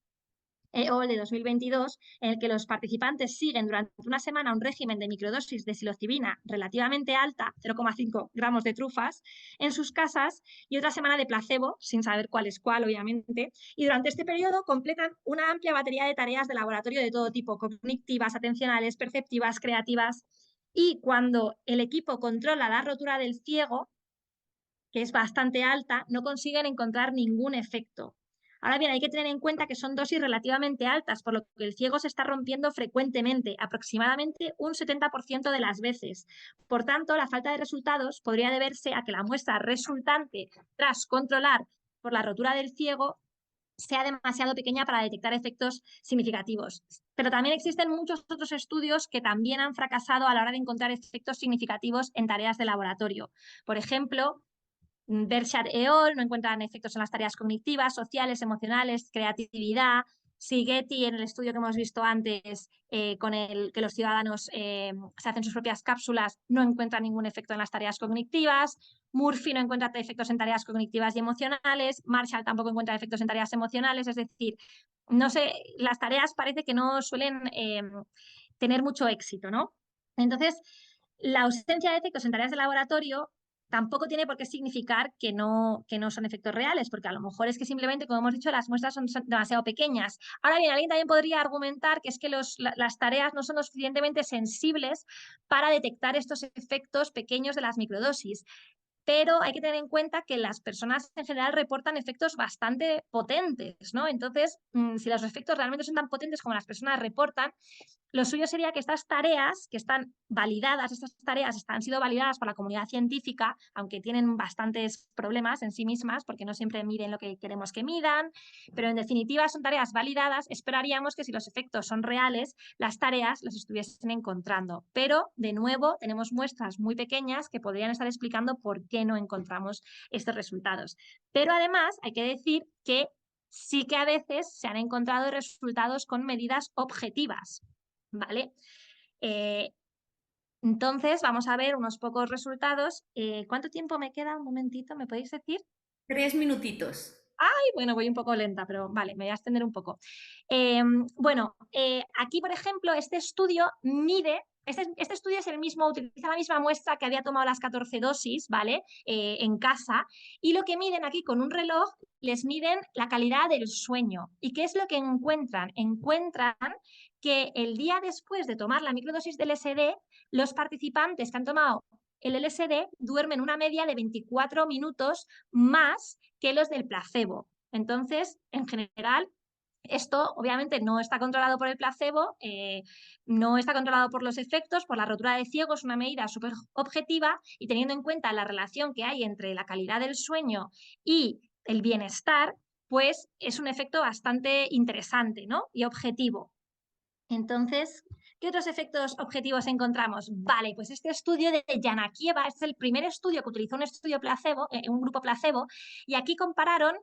o el de 2022, en el que los participantes siguen durante una semana un régimen de microdosis de psilocibina relativamente alta, 0,5 gramos de trufas, en sus casas y otra semana de placebo, sin saber cuál es cuál, obviamente, y durante este periodo completan una amplia batería de tareas de laboratorio de todo tipo, cognitivas, atencionales, perceptivas, creativas, y cuando el equipo controla la rotura del ciego, que es bastante alta, no consiguen encontrar ningún efecto. Ahora bien, hay que tener en cuenta que son dosis relativamente altas, por lo que el ciego se está rompiendo frecuentemente, aproximadamente un 70% de las veces. Por tanto, la falta de resultados podría deberse a que la muestra resultante tras controlar por la rotura del ciego sea demasiado pequeña para detectar efectos significativos. Pero también existen muchos otros estudios que también han fracasado a la hora de encontrar efectos significativos en tareas de laboratorio. Por ejemplo, Berkshire et al. No encuentran efectos en las tareas cognitivas, sociales, emocionales, creatividad. Sigeti, en el estudio que hemos visto antes, con el que los ciudadanos se hacen sus propias cápsulas, no encuentran ningún efecto en las tareas cognitivas. Murphy no encuentra efectos en tareas cognitivas y emocionales. Marshall tampoco encuentra efectos en tareas emocionales. Es decir, no sé, las tareas parece que no suelen tener mucho éxito, ¿no? Entonces, la ausencia de efectos en tareas de laboratorio tampoco tiene por qué significar que no son efectos reales, porque a lo mejor es que simplemente, como hemos dicho, las muestras son demasiado pequeñas. Ahora bien, alguien también podría argumentar que es que las tareas no son lo suficientemente sensibles para detectar estos efectos pequeños de las microdosis. Pero hay que tener en cuenta que las personas en general reportan efectos bastante potentes, ¿no? Entonces, si los efectos realmente son tan potentes como las personas reportan, lo suyo sería que estas tareas que están validadas, han sido validadas por la comunidad científica, aunque tienen bastantes problemas en sí mismas, porque no siempre miden lo que queremos que midan, pero en definitiva son tareas validadas. Esperaríamos que si los efectos son reales, las tareas las estuviesen encontrando. Pero, de nuevo, tenemos muestras muy pequeñas que podrían estar explicando por qué no encontramos estos resultados. Pero además hay que decir que sí que a veces se han encontrado resultados con medidas objetivas, ¿vale? Entonces, vamos a ver unos pocos resultados. ¿Cuánto tiempo me queda? Un momentito, ¿me podéis decir? 3 minutitos. Ay, bueno, voy un poco lenta, pero vale, me voy a extender un poco. Bueno, aquí, por ejemplo, este estudio mide, este estudio es el mismo, utiliza la misma muestra que había tomado las 14 dosis, ¿vale? En casa, y lo que miden aquí con un reloj, les miden la calidad del sueño. ¿Y qué es lo que encuentran? Encuentran que el día después de tomar la microdosis del LSD, los participantes que han tomado el LSD duermen una media de 24 minutos más que los del placebo. Entonces, en general, esto obviamente no está controlado por el placebo, no está controlado por los efectos, por la rotura de ciego, es una medida súper objetiva y teniendo en cuenta la relación que hay entre la calidad del sueño y el bienestar, pues es un efecto bastante interesante, ¿no? Y objetivo. Entonces, ¿qué otros efectos objetivos encontramos? Vale, pues este estudio de Yanakieva es el primer estudio que utilizó un estudio placebo, un grupo placebo, y aquí compararon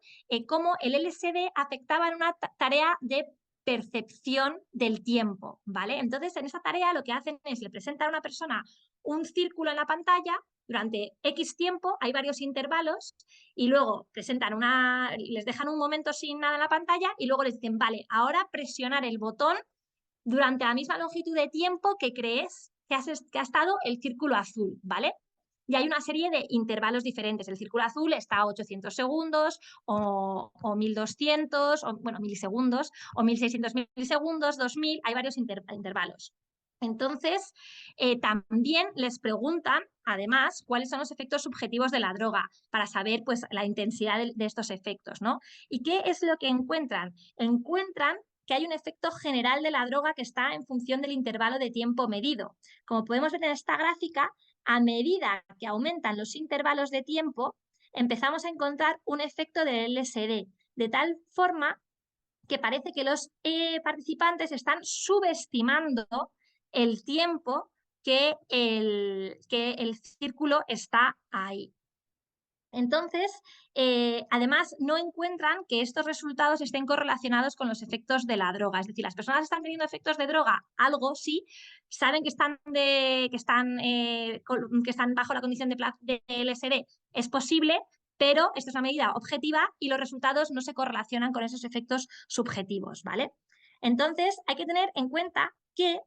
cómo el LSD afectaba en una tarea de percepción del tiempo, ¿vale? Entonces, en esa tarea lo que hacen es le presentan a una persona un círculo en la pantalla durante X tiempo, hay varios intervalos, y luego les dejan un momento sin nada en la pantalla y luego les dicen, vale, ahora presionar el botón durante la misma longitud de tiempo que crees que ha estado el círculo azul, ¿vale? Y hay una serie de intervalos diferentes. El círculo azul está a 800 segundos o 1200, o, bueno, milisegundos, o 1600 milisegundos, 2000, hay varios intervalos. Entonces, también les preguntan, además, cuáles son los efectos subjetivos de la droga para saber pues, la intensidad de estos efectos, ¿no? ¿Y qué es lo que encuentran? Encuentran que hay un efecto general de la droga que está en función del intervalo de tiempo medido. Como podemos ver en esta gráfica, a medida que aumentan los intervalos de tiempo, empezamos a encontrar un efecto del LSD, de tal forma que parece que los participantes están subestimando el tiempo que el círculo está ahí. Entonces, además, no encuentran que estos resultados estén correlacionados con los efectos de la droga. Es decir, las personas están teniendo efectos de droga, algo sí, saben que están bajo la condición de LSD, es posible, pero esto es una medida objetiva y los resultados no se correlacionan con esos efectos subjetivos, ¿vale? Entonces, hay que tener en cuenta que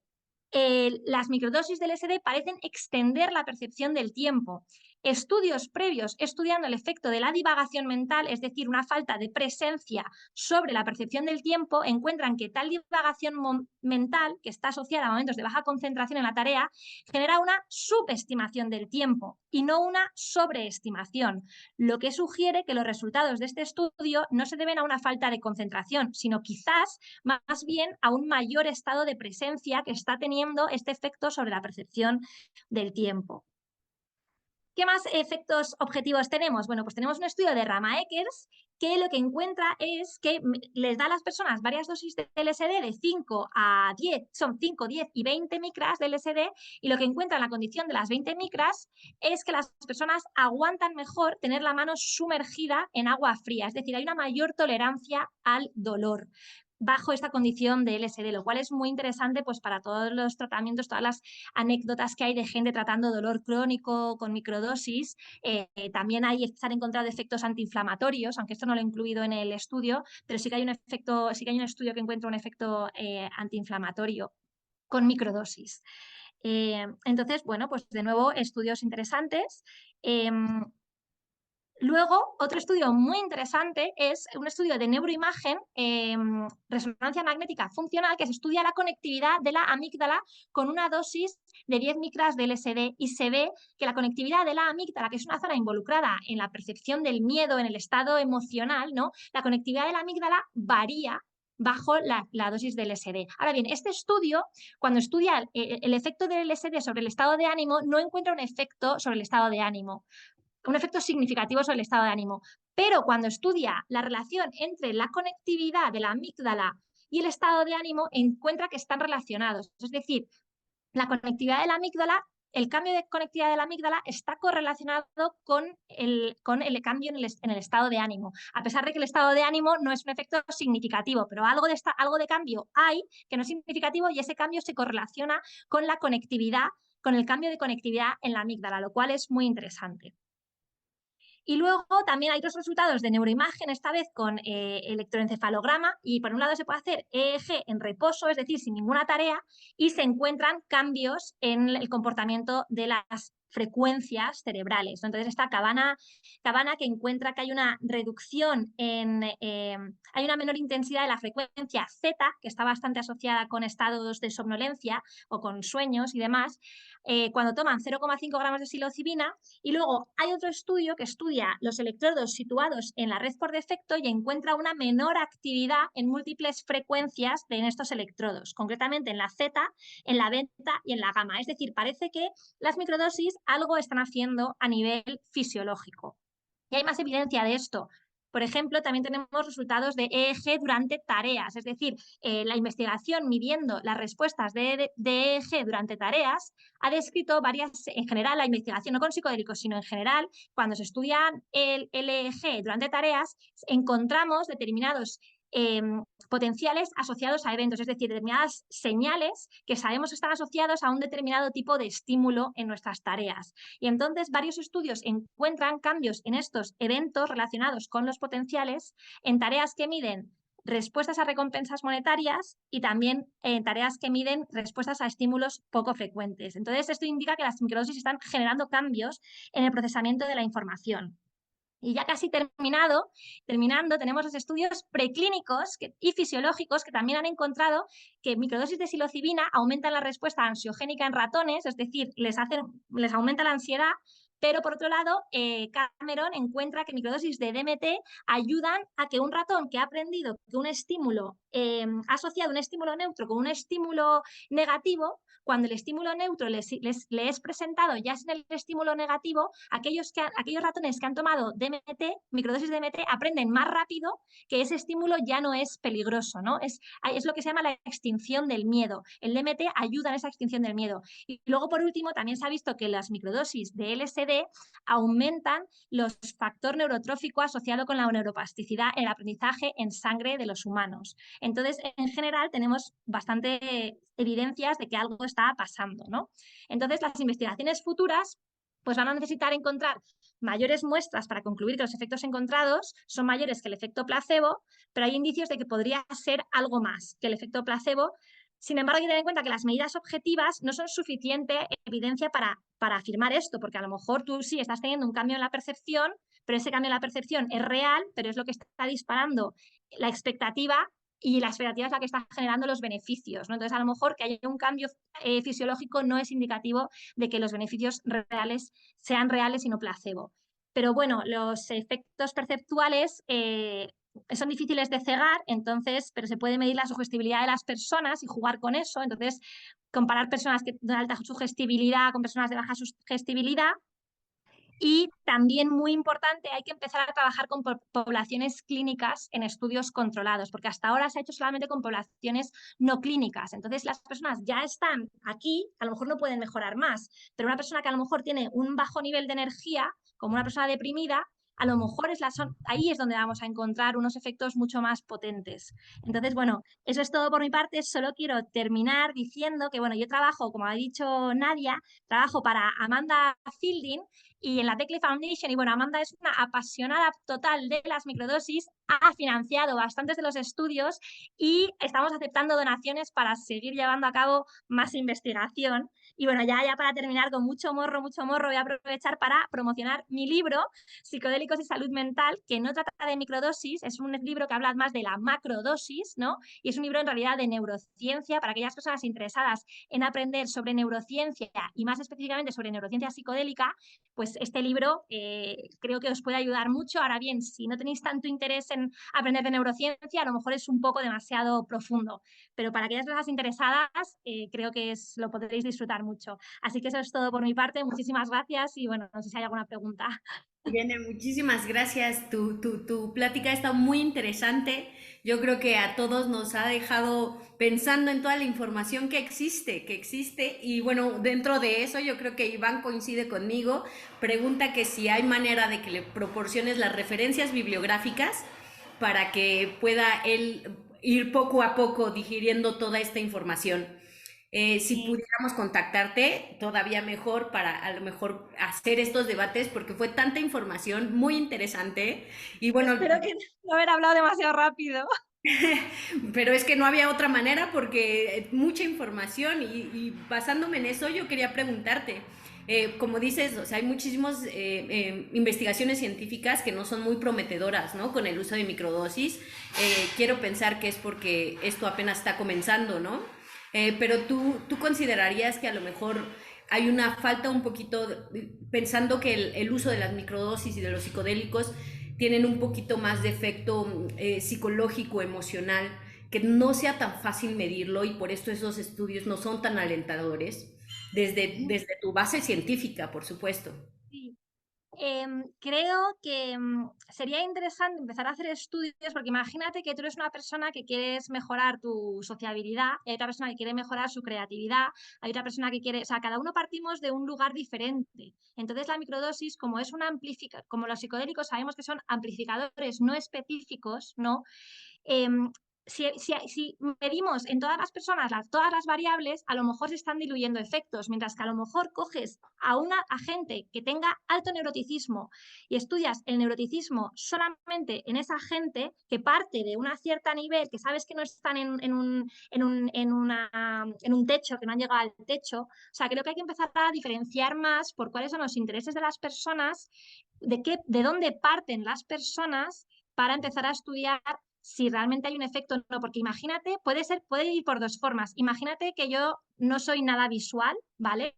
las microdosis del LSD parecen extender la percepción del tiempo. Estudios previos estudiando el efecto de la divagación mental, es decir, una falta de presencia sobre la percepción del tiempo, encuentran que tal divagación mental, que está asociada a momentos de baja concentración en la tarea, genera una subestimación del tiempo y no una sobreestimación, lo que sugiere que los resultados de este estudio no se deben a una falta de concentración, sino quizás más bien a un mayor estado de presencia que está teniendo este efecto sobre la percepción del tiempo. ¿Qué más efectos objetivos tenemos? Bueno, pues tenemos un estudio de Rama-Eckers que lo que encuentra es que les da a las personas varias dosis de LSD de 5 a 10, son 5, 10 y 20 micras de LSD, y lo que encuentra en la condición de las 20 micras es que las personas aguantan mejor tener la mano sumergida en agua fría, es decir, hay una mayor tolerancia al dolor bajo esta condición de LSD, lo cual es muy interesante pues, para todos los tratamientos, todas las anécdotas que hay de gente tratando dolor crónico con microdosis. También se han encontrado efectos antiinflamatorios, aunque esto no lo he incluido en el estudio, pero sí que hay un estudio que encuentra un efecto antiinflamatorio con microdosis. Entonces, bueno, pues de nuevo, estudios interesantes. Luego, otro estudio muy interesante es un estudio de neuroimagen, resonancia magnética funcional, que se estudia la conectividad de la amígdala con una dosis de 10 micras de LSD y se ve que la conectividad de la amígdala, que es una zona involucrada en la percepción del miedo, en el estado emocional, ¿no? La conectividad de la amígdala varía bajo la dosis del LSD. Ahora bien, este estudio, cuando estudia el efecto del LSD sobre el estado de ánimo, no encuentra un efecto sobre el estado de ánimo, un efecto significativo sobre el estado de ánimo. Pero cuando estudia la relación entre la conectividad de la amígdala y el estado de ánimo, encuentra que están relacionados. Es decir, la conectividad de la amígdala, el cambio de conectividad de la amígdala está correlacionado con el cambio en el estado de ánimo, a pesar de que el estado de ánimo no es un efecto significativo, pero algo de cambio hay que no es significativo y ese cambio se correlaciona con la conectividad, con el cambio de conectividad en la amígdala, lo cual es muy interesante. Y luego también hay otros resultados de neuroimagen, esta vez con electroencefalograma, y por un lado se puede hacer EEG en reposo, es decir, sin ninguna tarea, y se encuentran cambios en el comportamiento de las frecuencias cerebrales, ¿no? Entonces esta Cabana que encuentra que hay una reducción hay una menor intensidad de la frecuencia Z, que está bastante asociada con estados de somnolencia o con sueños y demás, cuando toman 0,5 gramos de psilocibina. Y luego hay otro estudio que estudia los electrodos situados en la red por defecto y encuentra una menor actividad en múltiples frecuencias en estos electrodos, concretamente en la Z, en la beta y en la gamma. Es decir, parece que las microdosis algo están haciendo a nivel fisiológico. Y hay más evidencia de esto. Por ejemplo, también tenemos resultados de EEG durante tareas, es decir, la investigación midiendo las respuestas de EEG durante tareas ha descrito varias, en general, la investigación no con psicodélicos, sino en general, cuando se estudian el EEG durante tareas, encontramos determinados potenciales asociados a eventos, es decir, determinadas señales que sabemos están asociados a un determinado tipo de estímulo en nuestras tareas. Y entonces varios estudios encuentran cambios en estos eventos relacionados con los potenciales en tareas que miden respuestas a recompensas monetarias y también en tareas que miden respuestas a estímulos poco frecuentes. Entonces, esto indica que las microdosis están generando cambios en el procesamiento de la información. Y ya casi terminando, tenemos los estudios preclínicos y fisiológicos que también han encontrado que microdosis de psilocibina aumentan la respuesta ansiogénica en ratones, es decir, les aumenta la ansiedad, pero por otro lado, Cameron encuentra que microdosis de DMT ayudan a que un ratón que ha aprendido que un estímulo, ha asociado un estímulo neutro con un estímulo negativo, cuando el estímulo neutro le es presentado ya sin el estímulo negativo, aquellos ratones que han tomado DMT, microdosis de DMT, aprenden más rápido que ese estímulo ya no es peligroso, ¿no? Es lo que se llama la extinción del miedo. El DMT ayuda en esa extinción del miedo. Y luego, por último, también se ha visto que las microdosis de LSD aumentan los factor neurotrófico asociado con la neuroplasticidad en el aprendizaje en sangre de los humanos. Entonces, en general, tenemos bastante evidencias de que algo está pasando, ¿no? Entonces, las investigaciones futuras pues van a necesitar encontrar mayores muestras para concluir que los efectos encontrados son mayores que el efecto placebo, pero hay indicios de que podría ser algo más que el efecto placebo. Sin embargo, hay que tener en cuenta que las medidas objetivas no son suficiente evidencia para afirmar esto, porque a lo mejor tú sí estás teniendo un cambio en la percepción, pero ese cambio en la percepción es real, pero es lo que está disparando la expectativa y la expectativa es la que está generando los beneficios, ¿no? Entonces, a lo mejor que haya un cambio fisiológico no es indicativo de que los beneficios reales sean reales y no placebo. Pero bueno, los efectos perceptuales son difíciles de cegar, entonces, pero se puede medir la sugestibilidad de las personas y jugar con eso. Entonces, comparar personas de alta sugestibilidad con personas de baja sugestibilidad. Y también muy importante, hay que empezar a trabajar con poblaciones clínicas en estudios controlados, porque hasta ahora se ha hecho solamente con poblaciones no clínicas. Entonces las personas ya están aquí, a lo mejor no pueden mejorar más, pero una persona que a lo mejor tiene un bajo nivel de energía, como una persona deprimida, a lo mejor ahí es donde vamos a encontrar unos efectos mucho más potentes. Entonces, bueno, eso es todo por mi parte. Solo quiero terminar diciendo que, bueno, yo trabajo, como ha dicho Nadia, trabajo para Amanda Fielding y en la Beckley Foundation. Y bueno, Amanda es una apasionada total de las microdosis, ha financiado bastantes de los estudios y estamos aceptando donaciones para seguir llevando a cabo más investigación. Y bueno, ya para terminar, con mucho morro, voy a aprovechar para promocionar mi libro, Psicodélicos y Salud Mental, que no trata de microdosis, es un libro que habla más de la macrodosis, ¿no? Y es un libro en realidad de neurociencia para aquellas personas interesadas en aprender sobre neurociencia y más específicamente sobre neurociencia psicodélica. Pues este libro creo que os puede ayudar mucho. Ahora bien, si no tenéis tanto interés en aprender de neurociencia, a lo mejor es un poco demasiado profundo, pero para aquellas personas interesadas creo que lo podréis disfrutar mucho. Así que eso es todo por mi parte. Muchísimas gracias y bueno, no sé si hay alguna pregunta. Irene, muchísimas gracias. Tu plática está muy interesante. Yo creo que a todos nos ha dejado pensando en toda la información que existe. Y bueno, dentro de eso yo creo que Iván coincide conmigo. Pregunta que si hay manera de que le proporciones las referencias bibliográficas para que pueda él ir poco a poco digiriendo toda esta información. Si pudiéramos contactarte, todavía mejor para a lo mejor hacer estos debates, porque fue tanta información muy interesante. Y bueno, espero que no haber hablado demasiado rápido. Pero es que no había otra manera porque mucha información y basándome en eso yo quería preguntarte, Como dices, o sea, hay muchísimas investigaciones científicas que no son muy prometedoras, ¿no? Con el uso de microdosis. Quiero pensar que es porque esto apenas está comenzando, ¿no? Pero tú considerarías que a lo mejor hay una falta un poquito, pensando que el uso de las microdosis y de los psicodélicos tienen un poquito más de efecto psicológico, emocional, que no sea tan fácil medirlo y por esto esos estudios no son tan alentadores, desde tu base científica, por supuesto. Sí. Creo que sería interesante empezar a hacer estudios, porque imagínate que tú eres una persona que quieres mejorar tu sociabilidad, y hay otra persona que quiere mejorar su creatividad, hay otra persona que quiere, o sea, cada uno partimos de un lugar diferente. Entonces la microdosis, como es una como los psicodélicos sabemos que son amplificadores no específicos, ¿no? em, si medimos en todas las personas todas las variables, a lo mejor se están diluyendo efectos, mientras que a lo mejor coges a una gente que tenga alto neuroticismo y estudias el neuroticismo solamente en esa gente que parte de una cierta nivel, que sabes que no están en un techo, que no han llegado al techo. O sea, creo que hay que empezar a diferenciar más por cuáles son los intereses de las personas, de dónde parten las personas para empezar a estudiar si realmente hay un efecto o no, porque imagínate, puede ir por dos formas. Imagínate que yo no soy nada visual, ¿vale?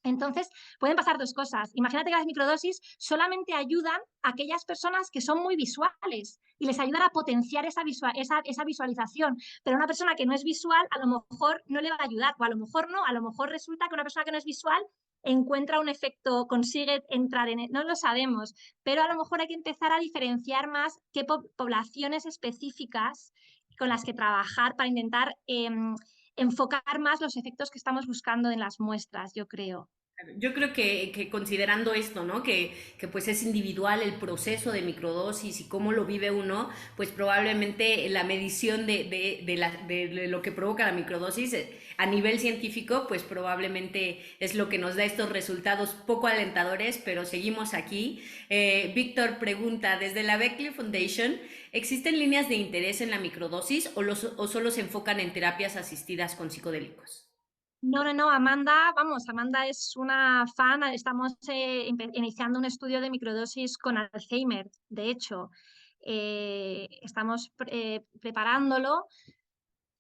Entonces, pueden pasar dos cosas. Imagínate que las microdosis solamente ayudan a aquellas personas que son muy visuales y les ayudan a potenciar esa visualización. Pero una persona que no es visual, a lo mejor no le va a ayudar, o a lo mejor no, a lo mejor resulta que una persona que no es visual encuentra un efecto, consigue entrar en él, no lo sabemos, pero a lo mejor hay que empezar a diferenciar más qué poblaciones específicas con las que trabajar para intentar enfocar más los efectos que estamos buscando en las muestras, yo creo. Yo creo que considerando esto, ¿no? Que pues es individual el proceso de microdosis y cómo lo vive uno, pues probablemente la medición de lo que provoca la microdosis a nivel científico, pues probablemente es lo que nos da estos resultados poco alentadores, pero seguimos aquí. Víctor pregunta, desde la Beckley Foundation, ¿existen líneas de interés en la microdosis o solo se enfocan en terapias asistidas con psicodélicos? No, no, no, Amanda, vamos, Amanda es una fan, estamos iniciando un estudio de microdosis con Alzheimer, de hecho. Estamos preparándolo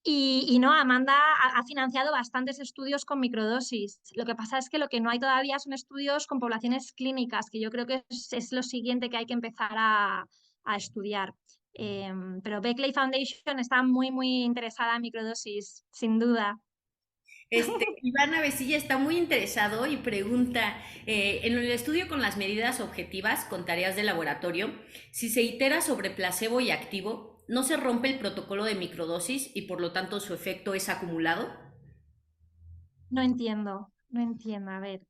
y no, Amanda ha financiado bastantes estudios con microdosis. Lo que pasa es que lo que no hay todavía son estudios con poblaciones clínicas, que yo creo que es lo siguiente que hay que empezar a estudiar. Pero Beckley Foundation está muy, muy interesada en microdosis, sin duda. Iván Avesilla está muy interesado y pregunta, en el estudio con las medidas objetivas con tareas de laboratorio, si se itera sobre placebo y activo, ¿no se rompe el protocolo de microdosis y por lo tanto su efecto es acumulado? No entiendo, no entiendo. A ver,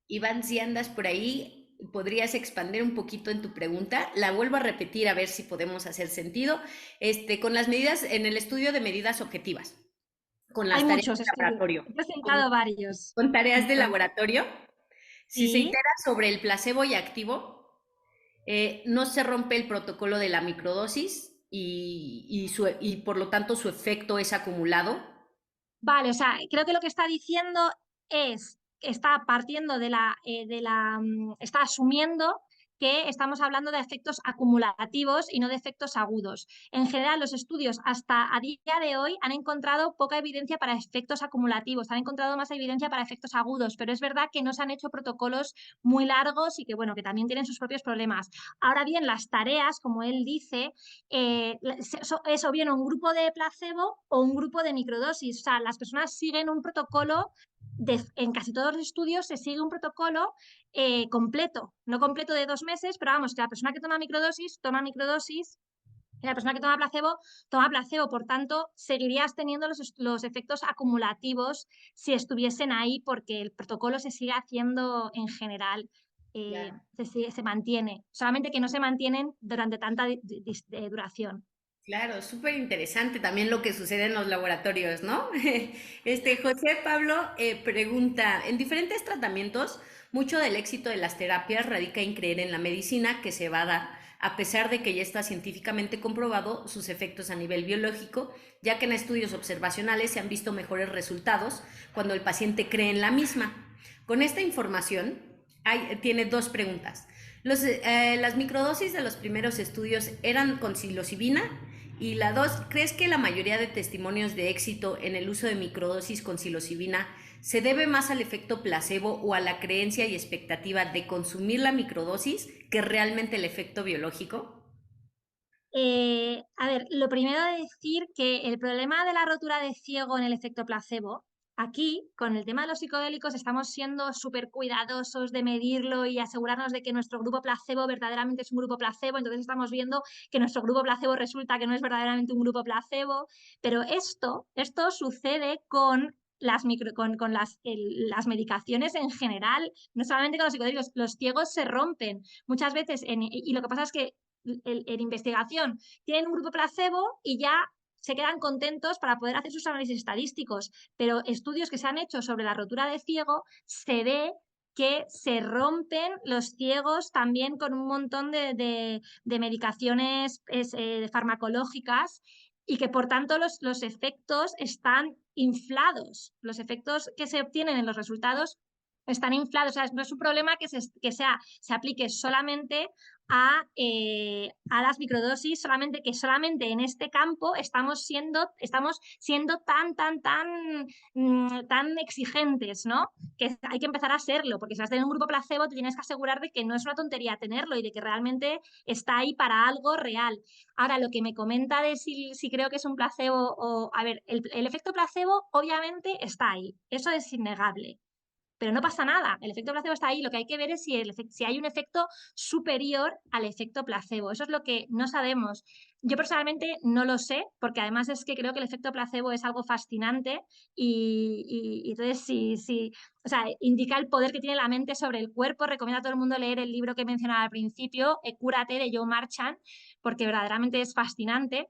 Iván, si andas por ahí, podrías expandir un poquito en tu pregunta. La vuelvo a repetir a ver si podemos hacer sentido. Con las medidas, en el estudio de medidas objetivas, con hay las tareas muchos de estudios. laboratorio, He con, presentado varios. con tareas de Entonces, laboratorio, si se sí, itera sobre el placebo y activo, no se rompe el protocolo de la microdosis y por lo tanto su efecto es acumulado. vale, o sea, creo que lo que está diciendo está partiendo está asumiendo que estamos hablando de efectos acumulativos y no de efectos agudos. En general, los estudios hasta a día de hoy han encontrado poca evidencia para efectos acumulativos, han encontrado más evidencia para efectos agudos, pero es verdad que no se han hecho protocolos muy largos y que, bueno, que también tienen sus propios problemas. Ahora bien, las tareas, como él dice, es o bien un grupo de placebo o un grupo de microdosis. O sea, las personas siguen un protocolo, en casi todos los estudios se sigue un protocolo completo, no completo de 2 meses, pero vamos, que la persona que toma microdosis, y la persona que toma placebo, por tanto, seguirías teniendo los efectos acumulativos si estuviesen ahí, porque el protocolo se sigue haciendo en general, se mantiene, solamente que no se mantienen durante tanta duración. Claro, súper interesante también lo que sucede en los laboratorios, ¿no? José Pablo pregunta, en diferentes tratamientos, mucho del éxito de las terapias radica en creer en la medicina que se va a dar, a pesar de que ya está científicamente comprobado sus efectos a nivel biológico, ya que en estudios observacionales se han visto mejores resultados cuando el paciente cree en la misma. Con esta información, tiene dos preguntas. Las microdosis de los primeros estudios eran con psilocibina. Y la dos, ¿crees que la mayoría de testimonios de éxito en el uso de microdosis con psilocibina se debe más al efecto placebo o a la creencia y expectativa de consumir la microdosis que realmente el efecto biológico? A ver, lo primero de decir que el problema de la rotura de ciego en el efecto placebo, aquí, con el tema de los psicodélicos, estamos siendo súper cuidadosos de medirlo y asegurarnos de que nuestro grupo placebo verdaderamente es un grupo placebo, entonces estamos viendo que nuestro grupo placebo resulta que no es verdaderamente un grupo placebo, pero esto sucede con las medicaciones en general, no solamente con los psicodélicos, los ciegos se rompen muchas veces, y lo que pasa es que en investigación tienen un grupo placebo y ya se quedan contentos para poder hacer sus análisis estadísticos, pero estudios que se han hecho sobre la rotura de ciego se ve que se rompen los ciegos también con un montón de medicaciones farmacológicas y que por tanto los efectos están inflados. Los efectos que se obtienen en los resultados están inflados. O sea, no es un problema se aplique solamente a las microdosis, solamente que solamente en este campo estamos siendo tan exigentes, ¿no? Que hay que empezar a serlo, porque si vas a tener un grupo placebo, te tienes que asegurar de que no es una tontería tenerlo y de que realmente está ahí para algo real. Ahora, lo que me comenta de si creo que es un placebo o... A ver, el efecto placebo obviamente está ahí, eso es innegable. Pero no pasa nada, el efecto placebo está ahí, lo que hay que ver es si hay un efecto superior al efecto placebo, eso es lo que no sabemos. Yo personalmente no lo sé, porque además es que creo que el efecto placebo es algo fascinante y entonces sí, o sea, indica el poder que tiene la mente sobre el cuerpo. Recomiendo a todo el mundo leer el libro que mencionaba al principio, Cúrate, de Joe Marchand, porque verdaderamente es fascinante.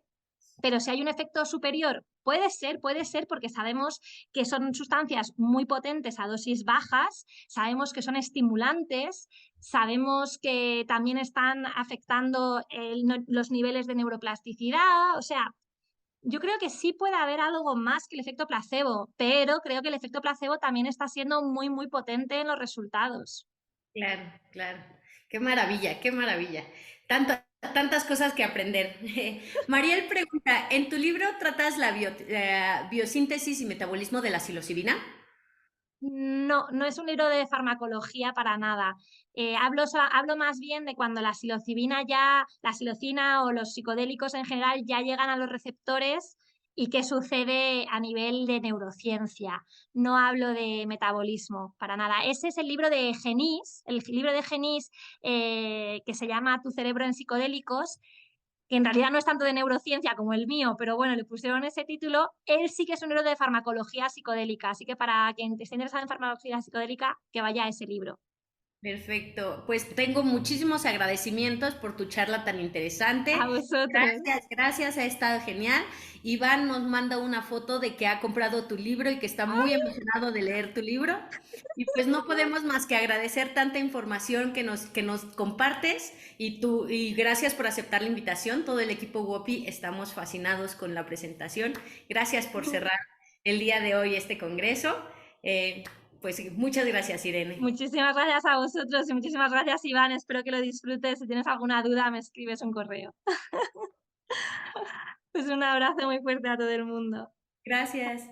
Pero si hay un efecto superior, puede ser porque sabemos que son sustancias muy potentes a dosis bajas, sabemos que son estimulantes, sabemos que también están afectando los niveles de neuroplasticidad, o sea, yo creo que sí puede haber algo más que el efecto placebo, pero creo que el efecto placebo también está siendo muy, muy potente en los resultados. Claro, claro. Qué maravilla, qué maravilla. Tantas cosas que aprender. Mariel pregunta, ¿en tu libro tratas la biosíntesis y metabolismo de la psilocibina? No, no es un libro de farmacología para nada. Hablo más bien de cuando la psilocina o los psicodélicos en general ya llegan a los receptores y qué sucede a nivel de neurociencia. No hablo de metabolismo para nada. Ese es el libro de Genís, el libro de Genís que se llama Tu cerebro en psicodélicos, que en realidad no es tanto de neurociencia como el mío, pero bueno, le pusieron ese título. Él sí que es un libro de farmacología psicodélica, así que para quien esté interesado en farmacología psicodélica, que vaya a ese libro. Perfecto. Pues tengo muchísimos agradecimientos por tu charla tan interesante. A vosotros. Gracias, gracias, ha estado genial. Iván nos manda una foto de que ha comprado tu libro y que está muy emocionado de leer tu libro. Y pues no podemos más que agradecer tanta información que nos compartes y gracias por aceptar la invitación. Todo el equipo WOPI estamos fascinados con la presentación. Gracias por cerrar el día de hoy este congreso. Pues muchas gracias, Irene. Muchísimas gracias a vosotros y muchísimas gracias, Iván. Espero que lo disfrutes. Si tienes alguna duda, me escribes un correo. Pues un abrazo muy fuerte a todo el mundo. Gracias.